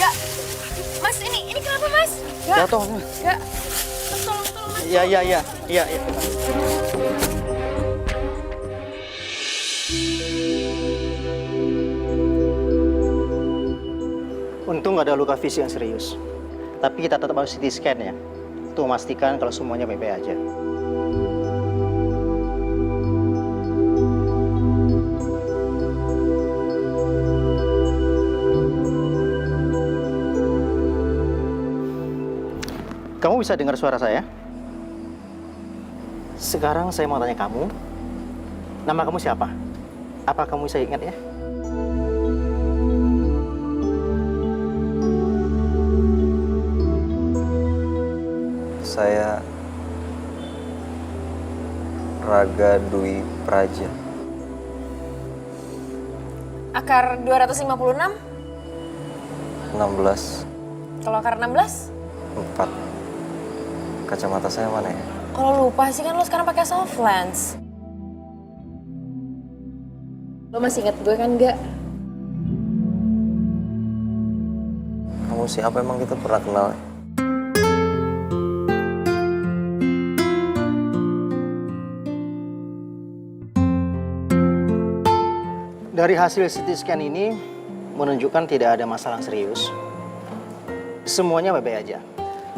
Gak. Mas, ini kenapa, Mas? Jatuh. Gak. Mas, tolong, Mas. Iya. Untung nggak ada luka fisik yang serius. Tapi kita tetap harus CT scan ya. Untuk memastikan kalau semuanya baik-baik aja. Kamu bisa dengar suara saya? Sekarang saya mau tanya kamu, nama kamu siapa? Apa kamu bisa ingat ya? Saya Raga Dwi Praja. Akar 256? 16. Kalau akar 16? 4. Kacamata saya mana ya? Kalau lupa sih kan lo sekarang pakai soft lens. Lo masih inget gue kan gak? Kamu siapa emang kita pernah kenal ya? Dari hasil CT scan ini menunjukkan tidak ada masalah serius. Semuanya baik-baik aja.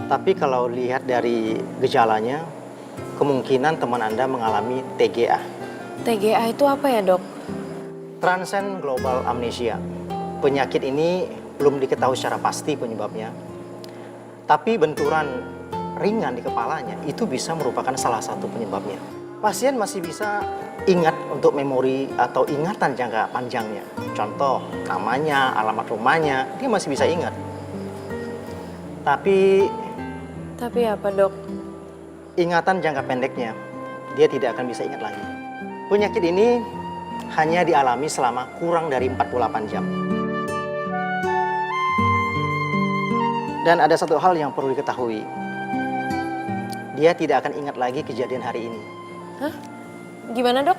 Tapi kalau lihat dari gejalanya, kemungkinan teman Anda mengalami TGA. TGA itu apa ya, Dok? Transient Global Amnesia. Penyakit ini belum diketahui secara pasti penyebabnya. Tapi benturan ringan di kepalanya itu bisa merupakan salah satu penyebabnya. Pasien masih bisa ingat untuk memori atau ingatan jangka panjangnya. Contoh, namanya, alamat rumahnya, dia masih bisa ingat. Tapi apa, Dok? ingatan jangka pendeknya, dia tidak akan bisa ingat lagi. Penyakit ini hanya dialami selama kurang dari 48 jam. Dan ada satu hal yang perlu diketahui. Dia tidak akan ingat lagi kejadian hari ini. Hah? Gimana, Dok?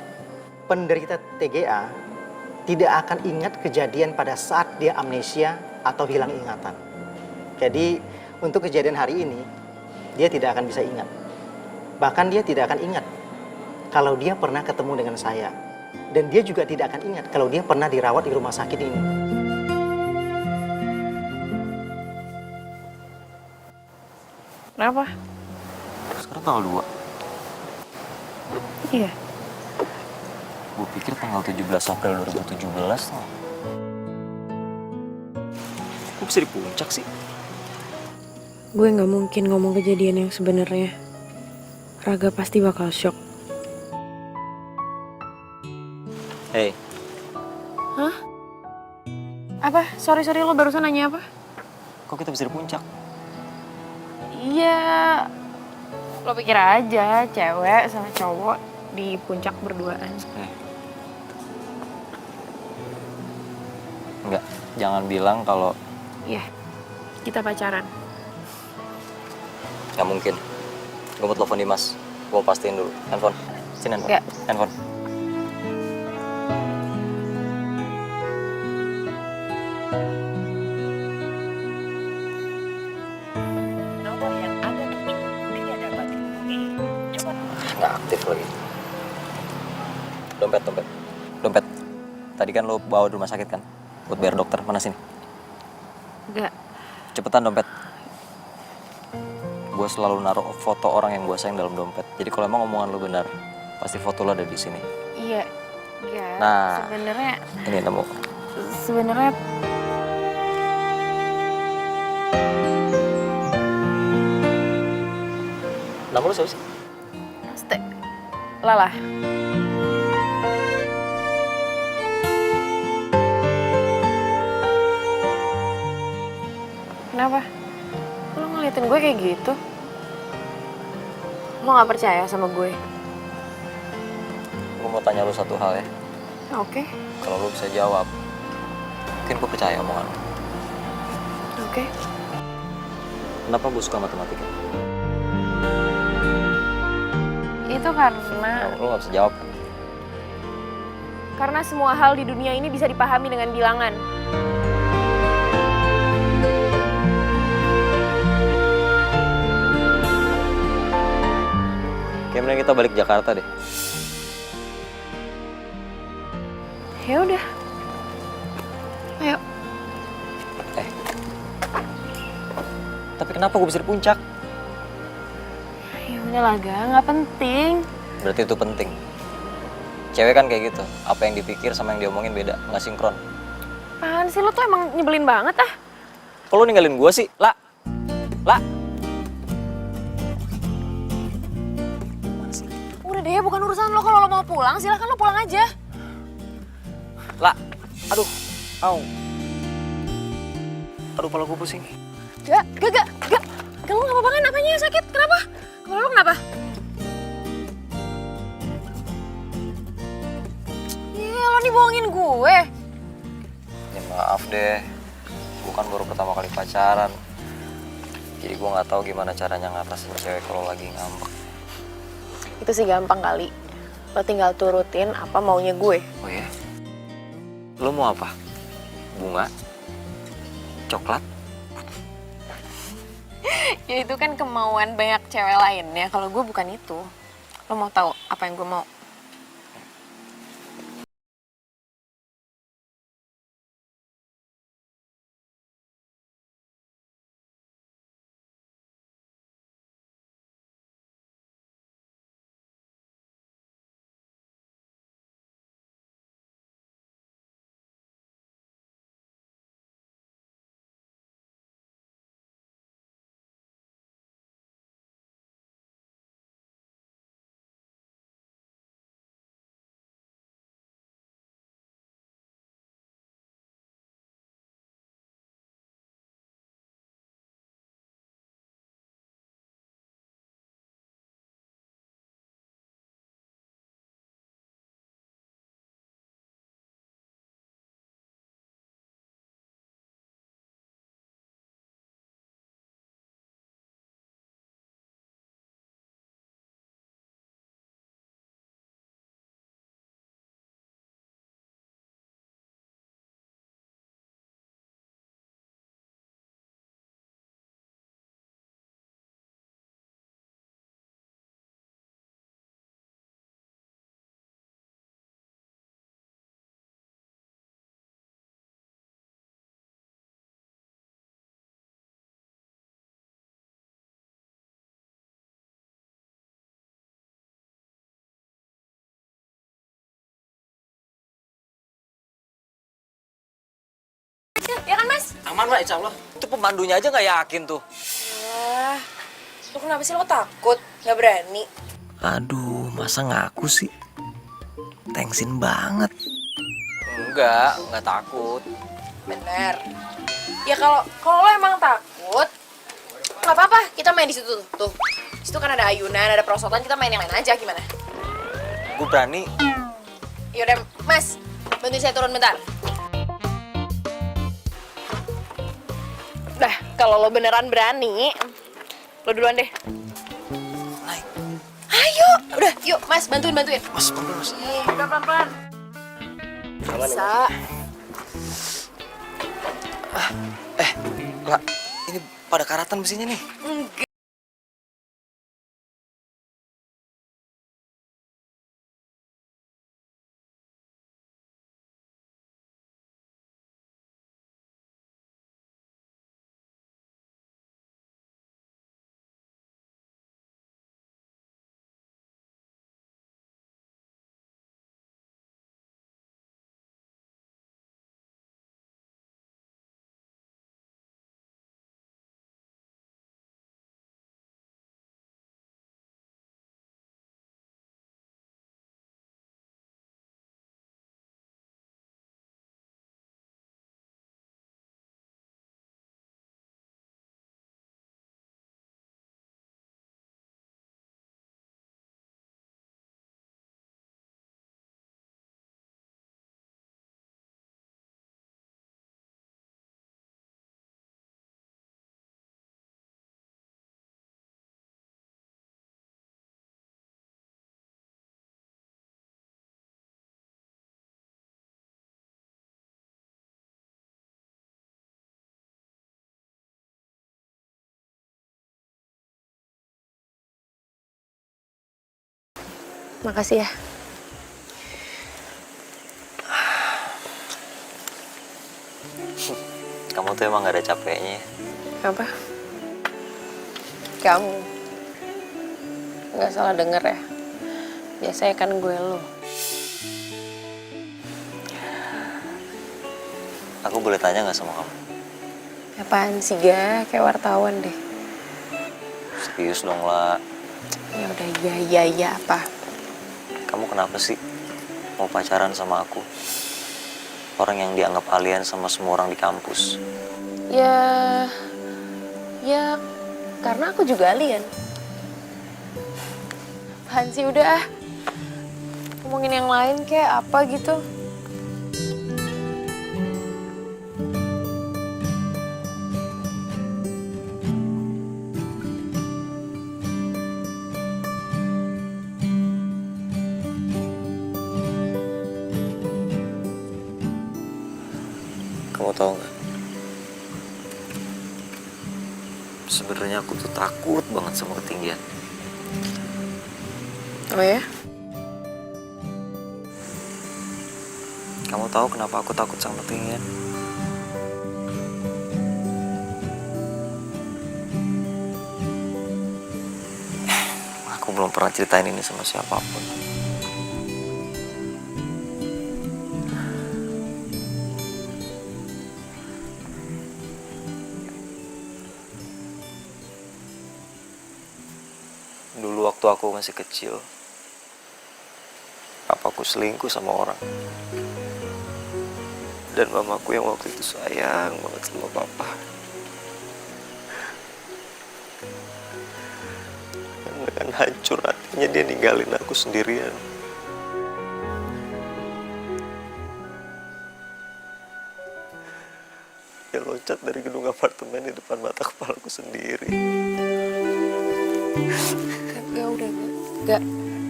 Penderita TGA tidak akan ingat kejadian pada saat dia amnesia atau hilang ingatan. Jadi, untuk kejadian hari ini, dia tidak akan bisa ingat. Bahkan dia tidak akan ingat kalau dia pernah ketemu dengan saya. Dan dia juga tidak akan ingat kalau dia pernah dirawat di rumah sakit ini. Kenapa? Sekarang tanggal 2. Iya. Gue pikir tanggal 17 April 2017 tuh. Kok bisa di puncak sih? Gue nggak mungkin ngomong kejadian yang sebenarnya. Raga pasti bakal shock. Hei, Hah? Apa? Sorry, lo barusan nanya apa? kok kita bisa di puncak? Iya. Lo pikir aja, cewek sama cowok di puncak berduaan. Enggak, jangan bilang kalau Iya, kita pacaran. nggak mungkin. Gue mau telepon Dimas. Gue mau pastiin dulu. Handphone. Sini handphone. Nggak. Handphone. Nggak aktif lagi. Dompet. Tadi kan lo bawa di rumah sakit kan? Buat bayar dokter. Mana sini? Nggak. Cepetan dompet. Gue selalu naruh foto orang yang gue sayang dalam dompet. Jadi kalau emang omongan lo benar, pasti foto lo ada di sini. Iya. Nah. Sebenarnya Ini nemu. Nama lo siapa sih? Lala. Kenapa? Lo ngeliatin gue kayak gitu? Lo gak percaya sama gue? Gue mau tanya lo satu hal ya. Oke. Kalau lo bisa jawab, mungkin gue percaya omongan lo. Oke. Kenapa gue suka matematika? Itu karena Lo gak bisa jawab kan? Karena semua hal di dunia ini bisa dipahami dengan bilangan. Kayaknya kita balik ke Jakarta deh. Ya udah. Ayo. Tapi kenapa gue bisa di puncak? Ya udahlah, nggak penting. Berarti itu penting. Cewek kan kayak gitu. Apa yang dipikir sama yang diomongin beda, nggak sinkron. Apaan sih, lo tuh emang nyebelin banget ah. Kok lo ninggalin gue sih? La. Udah deh, bukan urusan lo. Kalau lo mau pulang, silahkan lo pulang aja. La. Aduh. Au. Aduh, kepala gue pusing. Gak. Lo gak apa-apa kan? Apanya sakit? Kenapa? Kepala lo kenapa? Iya, lo nih bohongin gue. Ya maaf deh. gue kan baru pertama kali pacaran. Jadi gue nggak tahu gimana caranya ngatasin cewek kalau lagi ngambek. Itu sih gampang kali. Lo tinggal turutin apa maunya gue. Oh ya? Lo mau apa? Bunga? Coklat? Ya itu kan kemauan banyak cewek lainnya. Kalau gue bukan itu. Lo mau tahu apa yang gue mau? Ya kan mas? Aman lah, insya Allah. Itu pemandunya aja nggak yakin tuh. Lo kenapa sih lo takut? Gak berani? Aduh, masa ngaku sih? Thanksin banget. Enggak takut. Bener. Ya kalau lo emang takut, nggak apa-apa. Kita main di situ tuh. Di situ kan ada ayunan, ada perosotan. Kita main yang lain aja gimana? Gue berani. Yaudah, mas, bantuin saya turun bentar. Dah, kalau lo beneran berani, lo duluan deh. Naik. Ayo, udah, yuk, mas, bantuin. Mas, pelan mas. Udah pelan-pelan. Bisa. Lah, ini pada karatan besinya nih. Enggak. Makasih ya. Kamu tuh emang gak ada capeknya. Apa? Kamu nggak salah denger ya. Biasanya kan gue lo. Aku boleh tanya gak sama kamu? Apaan sih, Ga? Kayak wartawan deh. Serius dong lah. Ya udah, iya apa? Kamu kenapa sih mau pacaran sama aku? Orang yang dianggap alien sama semua orang di kampus. Ya karena aku juga alien. Apaan sih, udah ah. Ngomongin yang lain kayak apa gitu. Kamu tahu nggak? Sebenarnya aku tuh takut banget sama ketinggian. Oh ya? Kamu tahu kenapa aku takut sama ketinggian? Aku belum pernah ceritain ini sama siapapun. Dulu waktu aku masih kecil, papaku selingkuh sama orang. Dan mamaku yang waktu itu sayang banget sama papa. Dan dengan hancur hatinya dia ninggalin aku sendirian. Dia loncat dari gedung apartemen di depan mata kepalaku sendiri.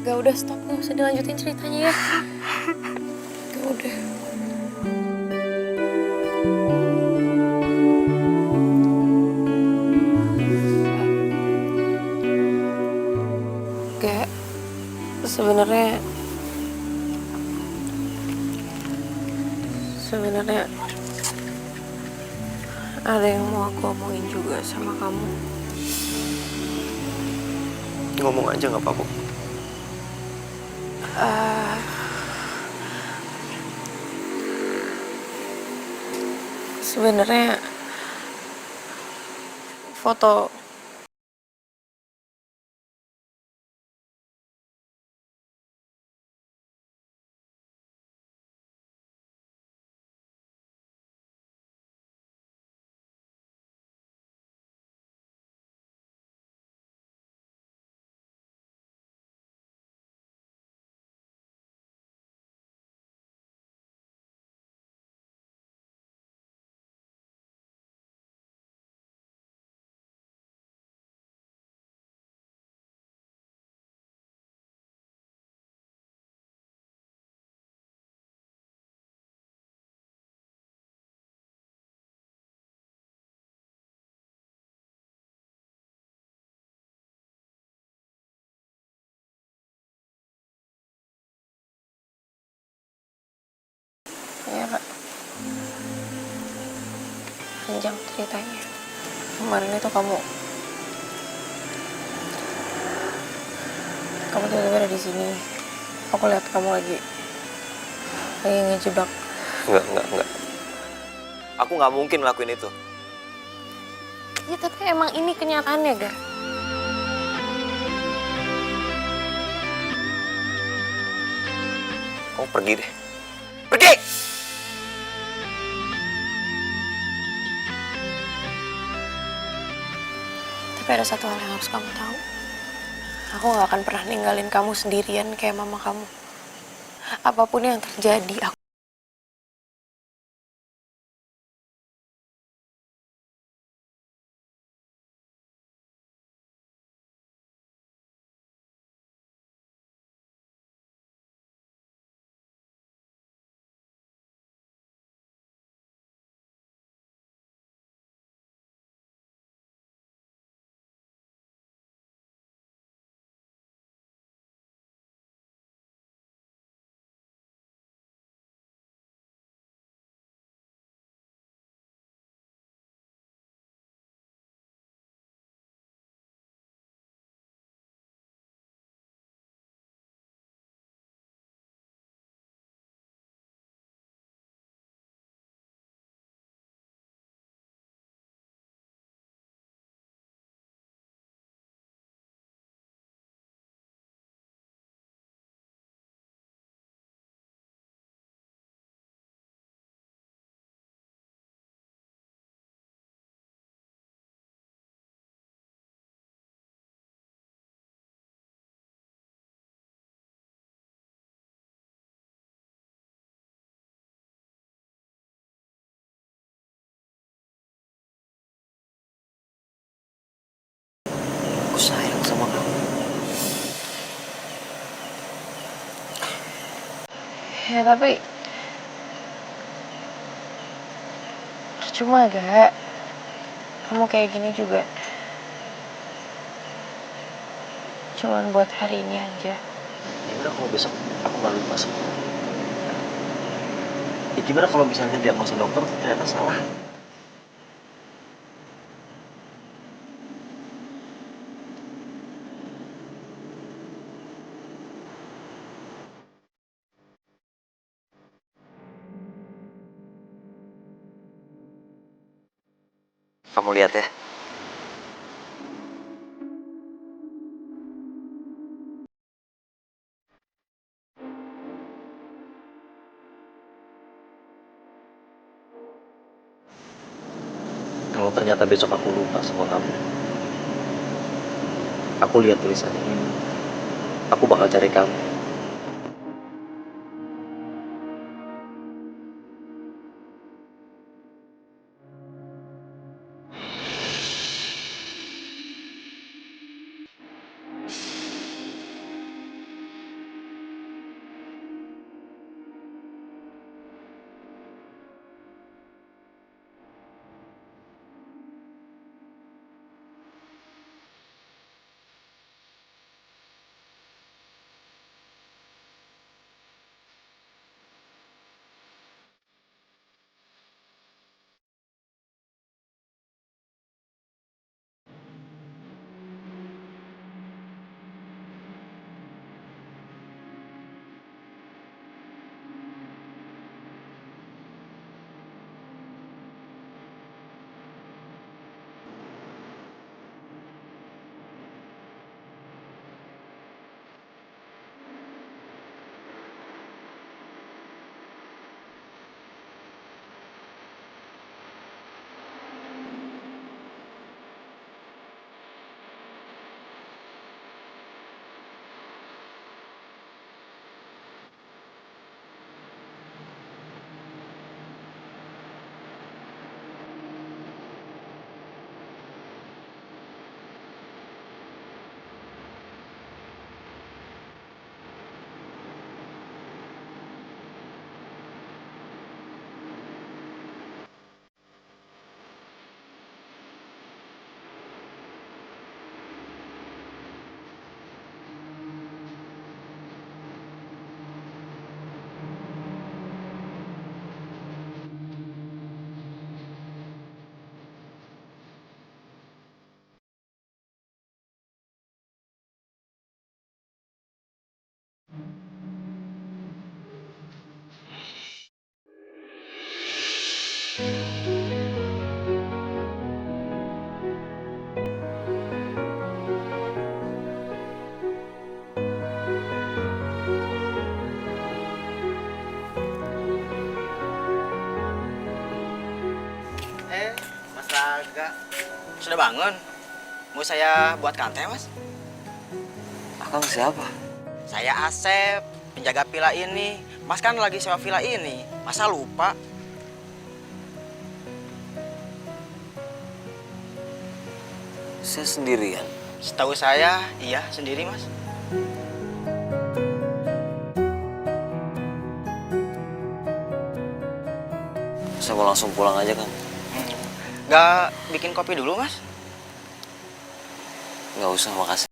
Gak udah stop, gak usah dilanjutin ceritanya ya. Gak udah. Gak, sebenarnya ada yang mau aku omongin juga sama kamu. Ngomong aja nggak apa-apa. Sebenarnya foto ya Kak. Panjang ceritanya. Kemarin itu kamu tiba-tiba ada di sini. Aku lihat kamu lagi ngejebak. Enggak. Aku nggak mungkin ngelakuin itu. Ya tapi emang ini kenyataannya, Ga. Kamu pergi deh. Pergi! Tapi ada satu hal yang harus kamu tahu. Aku gak akan pernah ninggalin kamu sendirian kayak mama kamu. Apapun yang terjadi, aku sayang sama kamu. ya tapi Percuma gak, kamu kayak gini juga cuman buat hari ini aja. Gimana kalau besok aku nggak lupa sama kamu? Ya gimana kalau misalnya diagnosa dokter ternyata salah? Kamu lihat ya. Kalau ternyata besok aku lupa sama kamu, aku lihat tulisannya ini, aku bakal cari kamu. Mas Raga, sudah bangun? Mau saya buatkan teh, Mas? Akang siapa? Saya Asep, penjaga villa ini. Mas kan lagi sewa villa ini, masa lupa? Saya sendirian. Setahu saya, iya sendiri, Mas. Saya mau langsung pulang aja, Kang. Nggak bikin kopi dulu, Mas? Nggak usah, makasih.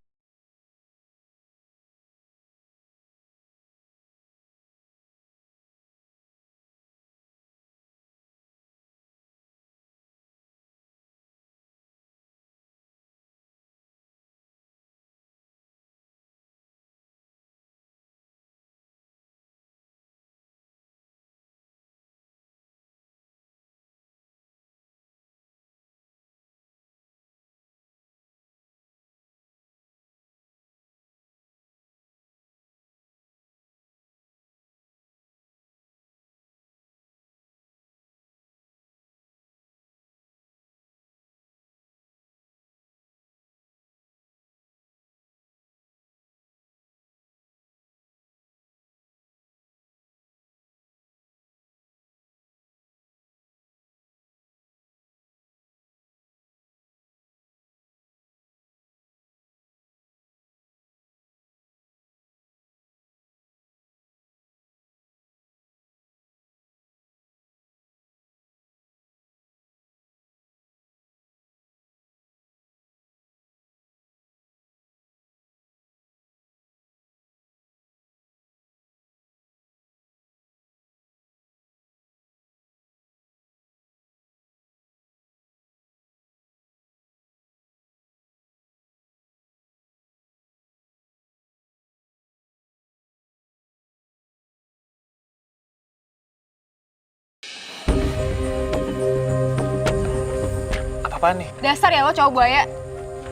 apa nih? Dasar ya lo cowok buaya.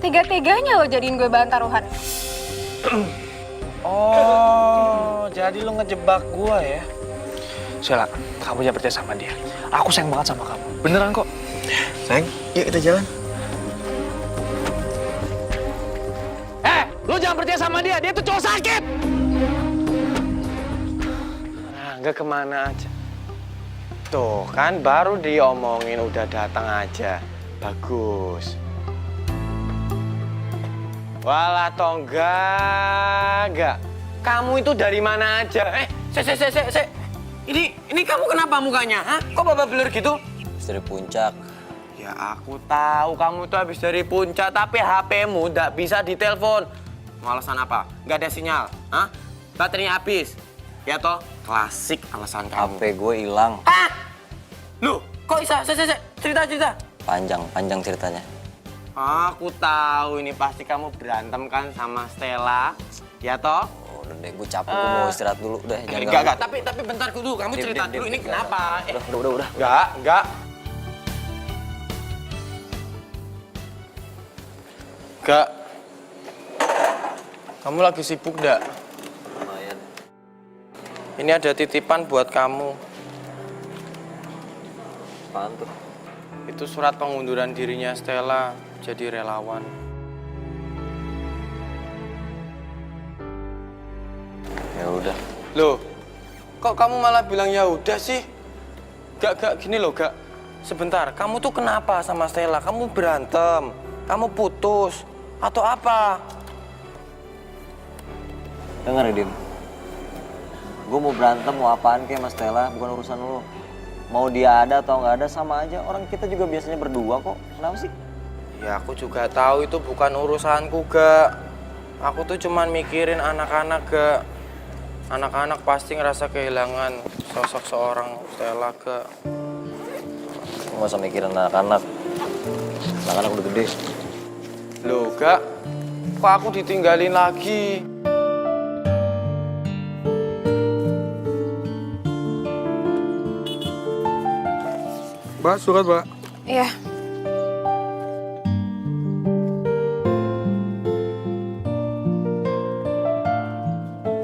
Tega-teganya lo jadiin gue bahan taruhan. Oh, jadi lo ngejebak gua ya? Sheila, kamu jangan percaya sama dia. Aku sayang banget sama kamu. Beneran kok. Sayang, yuk kita jalan. Lo jangan percaya sama dia. Dia tuh cowok sakit. Nggak kemana aja. Tuh kan baru diomongin udah datang aja. Bagus. Walah toh enggak. Kamu itu dari mana aja? Se. Ini kamu kenapa mukanya? Hah? Kok babak belur gitu? Habis dari puncak. Ya aku tahu kamu tuh habis dari puncak, tapi HP-mu nggak bisa ditelepon. Mau alasan apa? Nggak ada sinyal. Hah? Baterainya habis. Ya toh? Klasik alasan kamu. HP gue hilang. Hah? Loh, kok bisa? Cerita. Panjang ceritanya. Aku tahu ini pasti kamu berantem kan sama Stella, ya toh? Oh, udah deh, gue capek, gue mau istirahat dulu. Udah, jangan Enggak, tapi bentar dulu, kamu cerita dulu ini kenapa? Udah. Enggak. Enggak. Kamu lagi sibuk enggak? Lumayan. Ini ada titipan buat kamu. Apaan tuh? Itu surat pengunduran dirinya Stella jadi relawan. Ya udah. Loh, kok kamu malah bilang ya udah sih? Gak gini loh, Gak. Sebentar, kamu tuh kenapa sama Stella? Kamu berantem? Kamu putus? Atau apa? Dengar ya, Dim. Gue mau berantem, mau apaan kayak Mas Stella, bukan urusan lo. Mau dia ada atau nggak ada sama aja. Orang kita juga biasanya berdua kok. Kenapa sih? Ya aku juga tahu itu bukan urusanku, Gak. Aku tuh cuman mikirin anak-anak, Gak. Anak-anak pasti ngerasa kehilangan sosok seorang Stella, Gak. Nggak usah mikirin anak-anak. Anak-anak udah gede. Loh, Gak. Kok aku ditinggalin lagi? Mbak, surat, Mbak. Iya.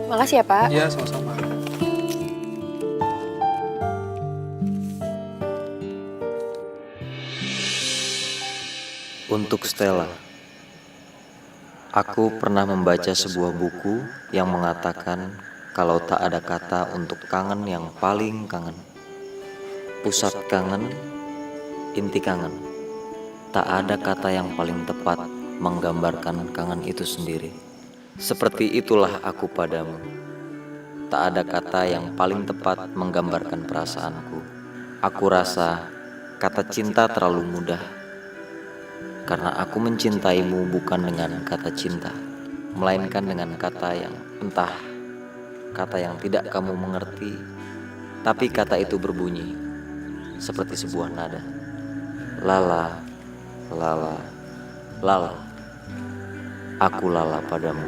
Makasih ya, Pak. Iya, sama-sama. Untuk Stella. Aku pernah membaca sebuah buku yang mengatakan kalau tak ada kata untuk kangen yang paling kangen. Pusat kangen, inti kangen. Tak ada kata yang paling tepat menggambarkan kangen itu sendiri. Seperti itulah aku padamu. Tak ada kata yang paling tepat menggambarkan perasaanku. Aku rasa kata cinta terlalu mudah. Karena aku mencintaimu bukan dengan kata cinta, melainkan dengan kata yang entah, kata yang tidak kamu mengerti, tapi kata itu berbunyi seperti sebuah nada. Lala, lala, lala. Aku lala padamu,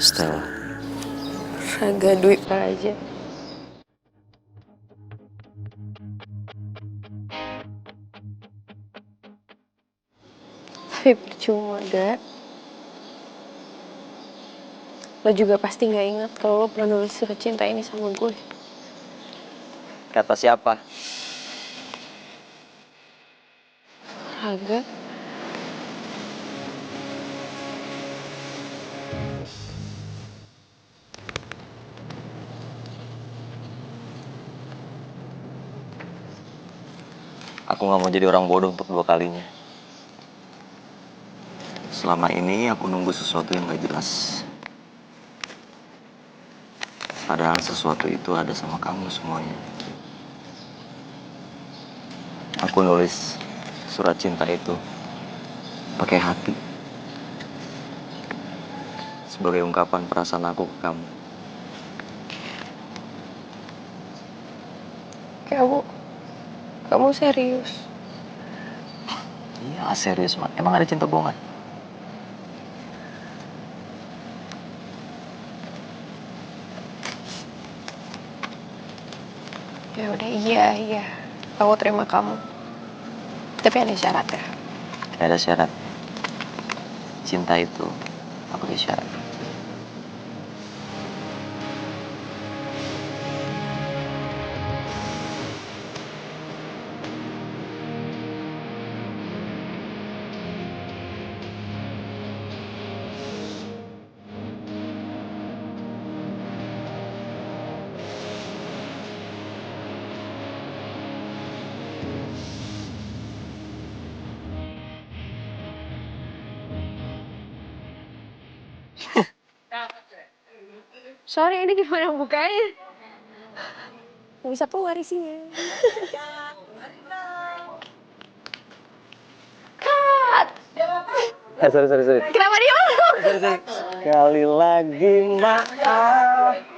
Stella. Raga duit aja. Tapi percuma, Gak. Lo juga pasti gak ingat kalau lo pernah nulis surat cinta ini sama gue. Kata siapa? Raga. Aku gak mau jadi orang bodoh untuk dua kalinya. Selama ini aku nunggu sesuatu yang gak jelas. Padahal sesuatu itu ada sama kamu semuanya. Aku nulis surat cinta itu pakai hati. Sebagai ungkapan perasaan aku ke kamu. Kamu serius? Iya serius, Man. Emang ada cinta bohongan? Ya udah, iya. Aku terima kamu. Tapi ada syarat ya. Gak ada syarat. Cinta itu gak pakai syarat. Sorry, ini gimana bukanya? Nggak bisa keluar isinya. Cut! Sorry. Kenapa dia? Sekali lagi maaf.